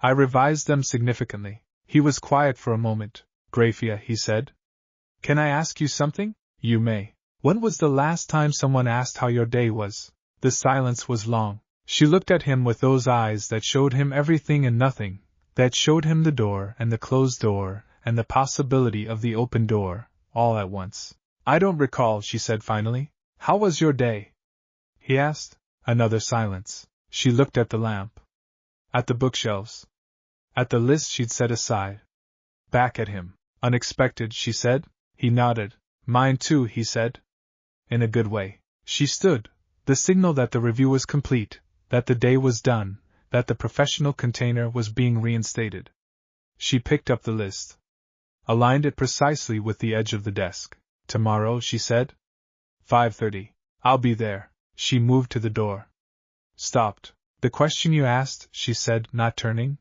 I revised them significantly. He was quiet for a moment. Grayfia, he said. Can I ask you something? You may. When was the last time someone asked how your day was? The silence was long. She looked at him with those eyes that showed him everything and nothing, that showed him the door and the closed door and the possibility of the open door, all at once. I don't recall, she said finally. How was your day? He asked. Another silence. She looked at the lamp. At the bookshelves. At the list she'd set aside. Back at him. Unexpected, she said. He nodded. Mine too, he said. In a good way. She stood. The signal that the review was complete, that the day was done, that the professional container was being reinstated. She picked up the list. Aligned it precisely with the edge of the desk. Tomorrow, she said. 5:30. I'll be there. She moved to the door. Stopped. The question you asked, she said, not turning.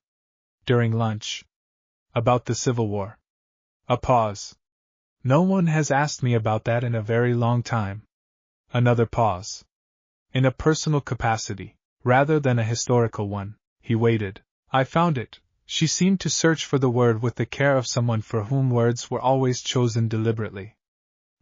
During lunch. About the Civil War. A pause. No one has asked me about that in a very long time. Another pause. In a personal capacity, rather than a historical one, he waited. I found it, She seemed to search for the word with the care of someone for whom words were always chosen deliberately.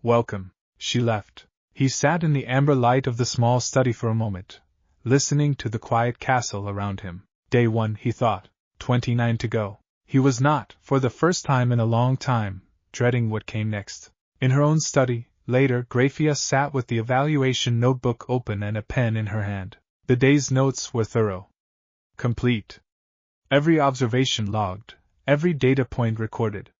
Welcome, she left. He sat in the amber light of the small study for a moment, listening to the quiet castle around him. Day 1, he thought, 29 to go. He was not, for the first time in a long time, dreading what came next. In her own study, later, Grayfia sat with the evaluation notebook open and a pen in her hand. The day's notes were thorough. Complete. Every observation logged, every data point recorded.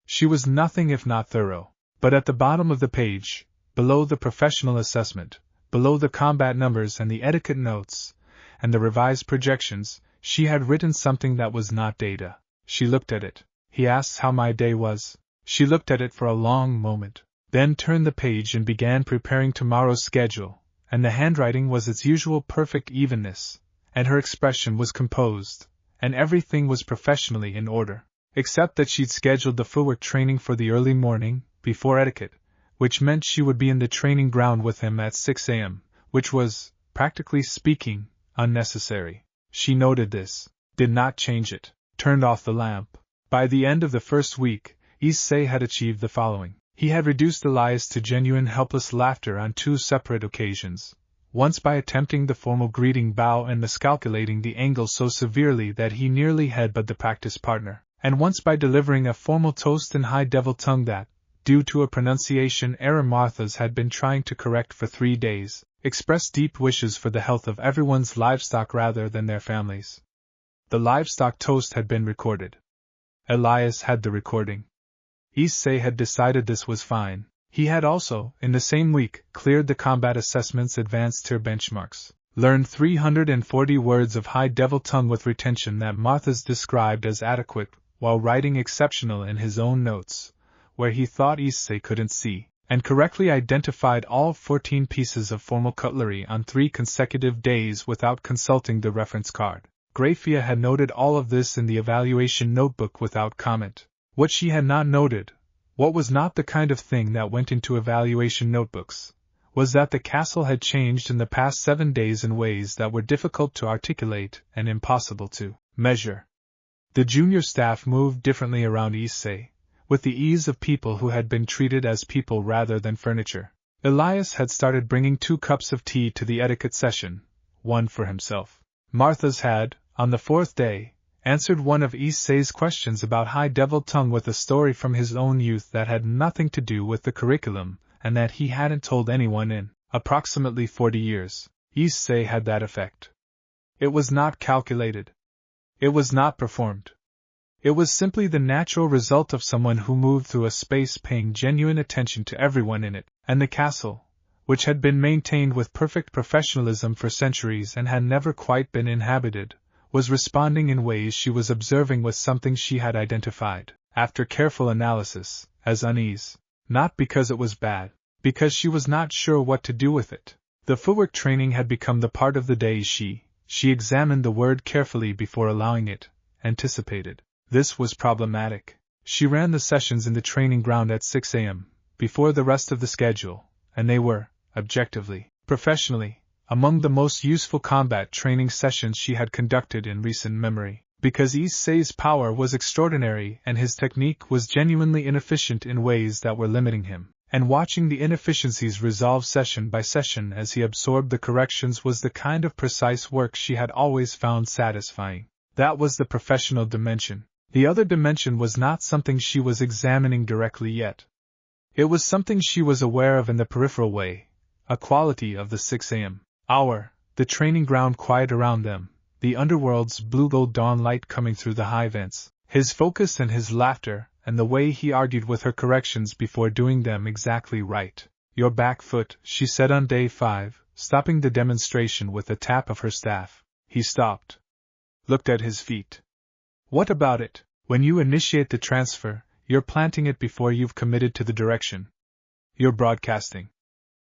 She was nothing if not thorough. But at the bottom of the page, below the professional assessment, below the combat numbers and the etiquette notes, and the revised projections, she had written something that was not data. She looked at it. He asked how my day was. She looked at it for a long moment, then turned the page and began preparing tomorrow's schedule, and the handwriting was its usual perfect evenness, and her expression was composed, and everything was professionally in order, except that she'd scheduled the footwork training for the early morning, before etiquette, which meant she would be in the training ground with him at 6 a.m., which was, practically speaking, unnecessary. She noted this, did not change it, turned off the lamp. By the end of the first week, Issei had achieved the following. He had reduced Elias to genuine helpless laughter on 2 separate occasions, once by attempting the formal greeting bow and miscalculating the angle so severely that he nearly headbutted the practice partner, and once by delivering a formal toast in high devil tongue that, due to a pronunciation error Martha's had been trying to correct for 3 days, expressed deep wishes for the health of everyone's livestock rather than their families. The livestock toast had been recorded. Elias had the recording. Issei had decided this was fine. He had also, in the same week, cleared the combat assessment's advanced tier benchmarks, learned 340 words of high devil tongue with retention that Martha's described as adequate, while writing exceptional in his own notes, where he thought Issei couldn't see, and correctly identified all 14 pieces of formal cutlery on 3 consecutive days without consulting the reference card. Grayfia had noted all of this in the evaluation notebook without comment. What she had not noted, what was not the kind of thing that went into evaluation notebooks, was that the castle had changed in the past 7 days in ways that were difficult to articulate and impossible to measure. The junior staff moved differently around Issei, with the ease of people who had been treated as people rather than furniture. Elias had started bringing 2 cups of tea to the etiquette session, one for himself. Martha's had, on the 4th day, answered one of Issei's questions about high devil tongue with a story from his own youth that had nothing to do with the curriculum, and that he hadn't told anyone in approximately 40 years. Issei had that effect. It was not calculated. It was not performed. It was simply the natural result of someone who moved through a space paying genuine attention to everyone in it, and the castle, which had been maintained with perfect professionalism for centuries and had never quite been inhabited, was responding in ways she was observing with something she had identified, after careful analysis, as unease. Not because it was bad, because she was not sure what to do with it. The footwork training had become the part of the day she examined the word carefully before allowing it, anticipated. This was problematic. She ran the sessions in the training ground at 6 a.m., before the rest of the schedule, and they were, objectively, professionally, among the most useful combat training sessions she had conducted in recent memory, because Issei's power was extraordinary and his technique was genuinely inefficient in ways that were limiting him, and watching the inefficiencies resolve session by session as he absorbed the corrections was the kind of precise work she had always found satisfying. That was the professional dimension. The other dimension was not something she was examining directly yet. It was something she was aware of in the peripheral way, a quality of the 6 a.m. hour, the training ground quiet around them, the underworld's blue-gold dawn light coming through the high vents, his focus and his laughter, and the way he argued with her corrections before doing them exactly right. Your back foot, she said on day 5, stopping the demonstration with a tap of her staff. He stopped. Looked at his feet. What about it? When you initiate the transfer, you're planting it before you've committed to the direction. You're broadcasting.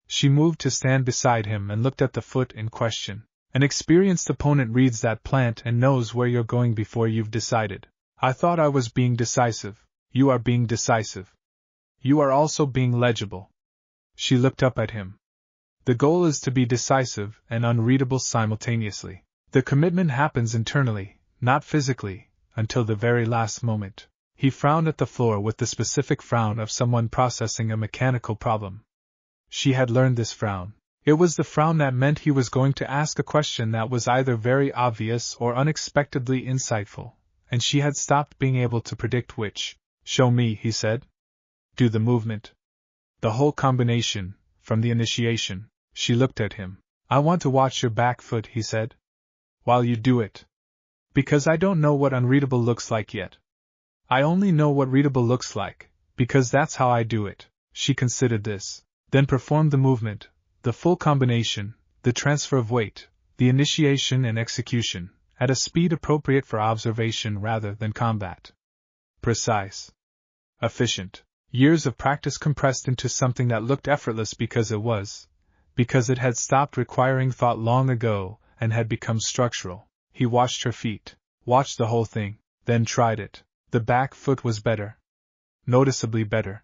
She moved to stand beside him and looked at the foot in question. An experienced opponent reads that plant and knows where you're going before you've decided. I thought I was being decisive. You are being decisive. You are also being legible. She looked up at him. The goal is to be decisive and unreadable simultaneously. The commitment happens internally, not physically. until the very last moment. He frowned at the floor with the specific frown of someone processing a mechanical problem. She had learned this frown. It was the frown that meant he was going to ask a question that was either very obvious or unexpectedly insightful, and she had stopped being able to predict which. "Show me," he said. "Do the movement. The whole combination, from the initiation." She looked at him. "I want to watch your back foot," he said. "While you do it. Because I don't know what unreadable looks like yet. I only know what readable looks like, because that's how I do it." She considered this. Then performed the movement, the full combination, the transfer of weight, the initiation and execution, at a speed appropriate for observation rather than combat. Precise. Efficient. Years of practice compressed into something that looked effortless because it had stopped requiring thought long ago and had become structural. He watched her feet, watched the whole thing, then tried it. The back foot was better. Noticeably better.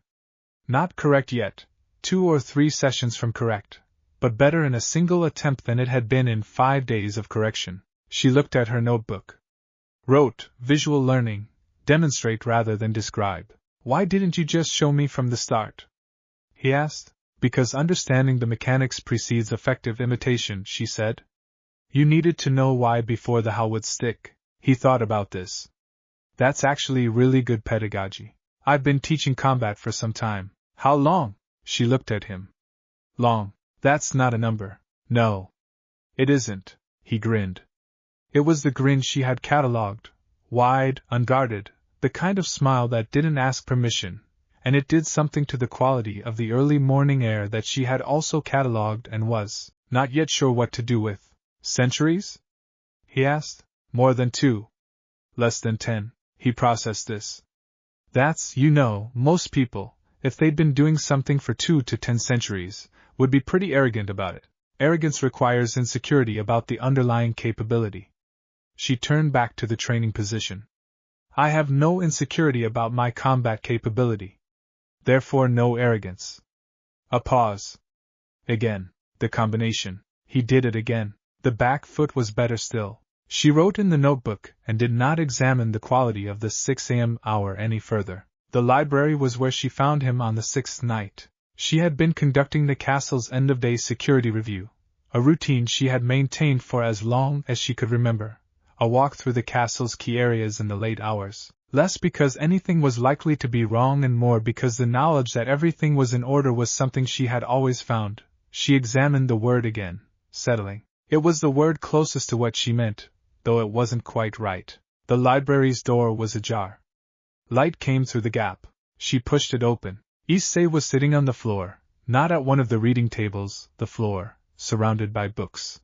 Not correct yet, 2 or 3 sessions from correct, but better in a single attempt than it had been in 5 days of correction. She looked at her notebook. Wrote, visual learning, demonstrate rather than describe. "Why didn't you just show me from the start?" he asked. "Because understanding the mechanics precedes effective imitation," she said. "You needed to know why before the how would stick." He thought about this. "That's actually really good pedagogy. I've been teaching combat for some time." "How long?" She looked at him. "Long. That's not a number." "No. It isn't." He grinned. It was the grin she had catalogued, wide, unguarded, the kind of smile that didn't ask permission, and it did something to the quality of the early morning air that she had also catalogued and was not yet sure what to do with. "Centuries?" he asked. "More than 2. Less than 10. He processed this. "That's, most people, if they'd been doing something for 2 to 10 centuries, would be pretty arrogant about it. Arrogance requires insecurity about the underlying capability." She turned back to the training position. "I have no insecurity about my combat capability. Therefore no arrogance." A pause. Again, the combination. He did it again. The back foot was better still. She wrote in the notebook and did not examine the quality of the 6 a.m. hour any further. The library was where she found him on the 6th night. She had been conducting the castle's end-of-day security review, a routine she had maintained for as long as she could remember, a walk through the castle's key areas in the late hours, less because anything was likely to be wrong and more because the knowledge that everything was in order was something she had always found. She examined the word again, settling. It was the word closest to what she meant, though it wasn't quite right. The library's door was ajar. Light came through the gap. She pushed it open. Issei was sitting on the floor, not at one of the reading tables, the floor, surrounded by books.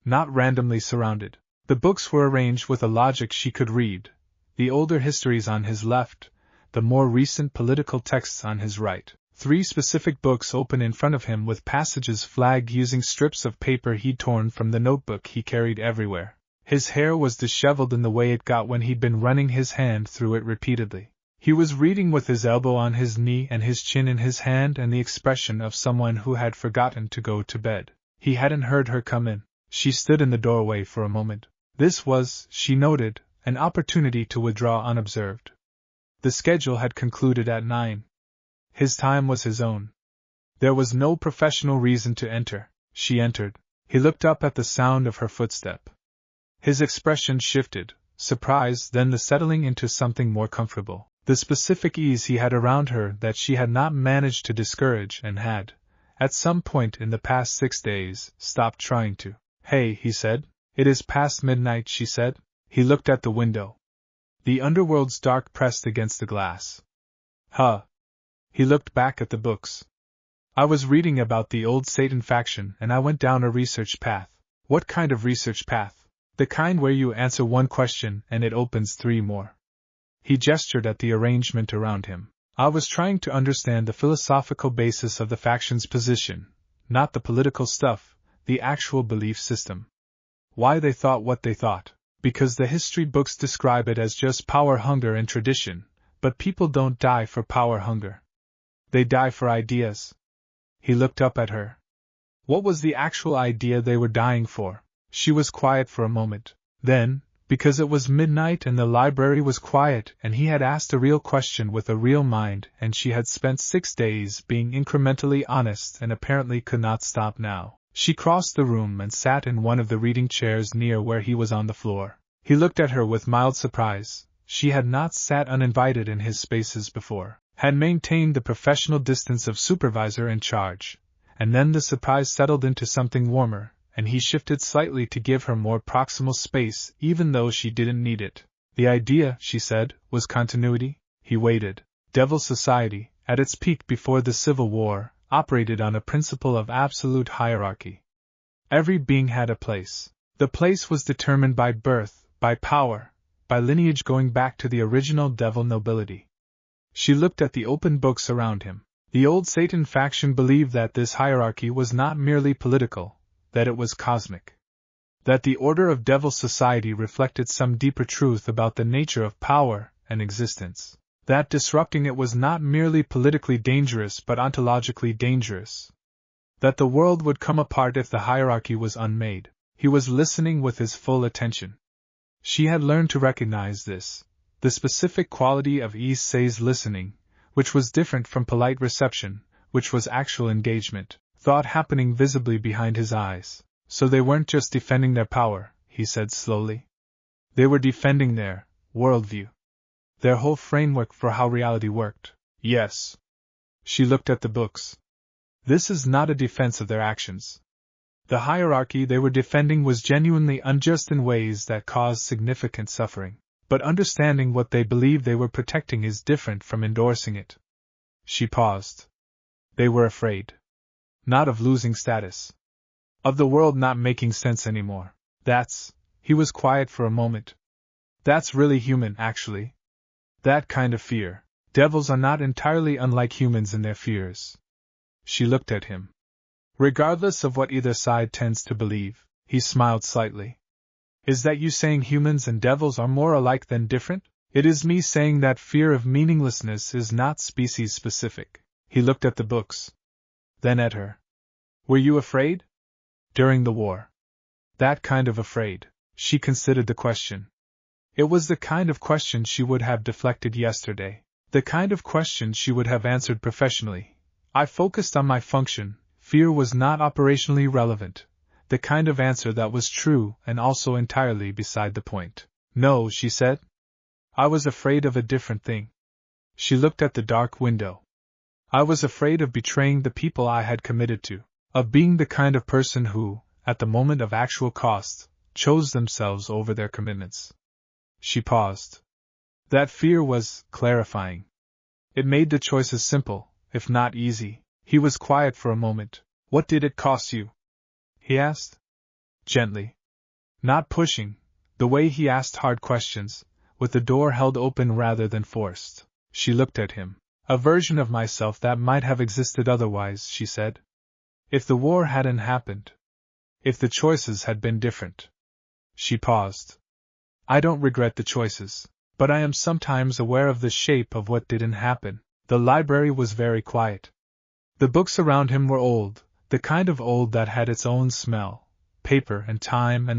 Not randomly surrounded. The books were arranged with a logic she could read, the older histories on his left, the more recent political texts on his right. 3 specific books open in front of him with passages flagged using strips of paper he'd torn from the notebook he carried everywhere. His hair was disheveled in the way it got when he'd been running his hand through it repeatedly. He was reading with his elbow on his knee and his chin in his hand and the expression of someone who had forgotten to go to bed. He hadn't heard her come in. She stood in the doorway for a moment. This was, she noted, an opportunity to withdraw unobserved. The schedule had concluded at 9. His time was his own. There was no professional reason to enter. She entered. He looked up at the sound of her footstep. His expression shifted, surprise, then the settling into something more comfortable. The specific ease he had around her that she had not managed to discourage and had, at some point in the past 6 days, stopped trying to. "Hey," he said. "It is past midnight," she said. He looked at the window. The underworld's dark pressed against the glass. "Huh." He looked back at the books. "I was reading about the old Satan faction and I went down a research path." "What kind of research path?" "The kind where you answer one question and it opens 3 more. He gestured at the arrangement around him. "I was trying to understand the philosophical basis of the faction's position, not the political stuff, the actual belief system. Why they thought what they thought. Because the history books describe it as just power hunger and tradition, but people don't die for power hunger. They die for ideas." He looked up at her. What was the actual idea they were dying for? She was quiet for a moment. Then, Because it was midnight and the library was quiet and he had asked a real question with a real mind and she had spent 6 days being incrementally honest and apparently could not stop now. She crossed the room and sat in one of the reading chairs near where he was on the floor. He looked at her with mild surprise. She had not sat uninvited in his spaces before, had maintained the professional distance of supervisor in charge, and then the surprise settled into something warmer, and he shifted slightly to give her more proximal space even though she didn't need it. The idea, she said, was continuity. He waited. Devil's Society, at its peak before the Civil War, operated on a principle of absolute hierarchy. Every being had a place. The place was determined by birth, by power, by lineage going back to the original devil nobility. She looked at the open books around him. The old Satan faction believed that this hierarchy was not merely political, that it was cosmic. That the order of Devil's Society reflected some deeper truth about the nature of power and existence. That disrupting it was not merely politically dangerous but ontologically dangerous. That the world would come apart if the hierarchy was unmade. He was listening with his full attention. She had learned to recognize this, the specific quality of Issei's listening, which was different from polite reception, which was actual engagement. Thought happening visibly behind his eyes. So they weren't just defending their power, he said slowly. They were defending their worldview. Their whole framework for how reality worked. Yes. She looked at the books. This is not a defense of their actions. The hierarchy they were defending was genuinely unjust in ways that caused significant suffering. But understanding what they believed they were protecting is different from endorsing it. She paused. They were afraid. Not of losing status. Of the world not making sense anymore. He was quiet for a moment. That's really human, actually. That kind of fear. Devils are not entirely unlike humans in their fears. She looked at him. Regardless of what either side tends to believe, he smiled slightly. Is that you saying humans and devils are more alike than different? It is me saying that fear of meaninglessness is not species-specific. He looked at the books. Then at her. Were you afraid? During the war. That kind of afraid. She considered the question. It was the kind of question she would have deflected yesterday. The kind of question she would have answered professionally. I focused on my function. Fear was not operationally relevant. The kind of answer that was true and also entirely beside the point. No, she said. I was afraid of a different thing. She looked at the dark window. I was afraid of betraying the people I had committed to, of being the kind of person who, at the moment of actual cost, chose themselves over their commitments. She paused. That fear was clarifying. It made the choices simple, if not easy. He was quiet for a moment. What did it cost you? He asked. Gently. Not pushing, the way he asked hard questions, with the door held open rather than forced. She looked at him. A version of myself that might have existed otherwise, she said. If the war hadn't happened. If the choices had been different. She paused. I don't regret the choices, but I am sometimes aware of the shape of what didn't happen. The library was very quiet. The books around him were old, the kind of old that had its own smell, paper and time and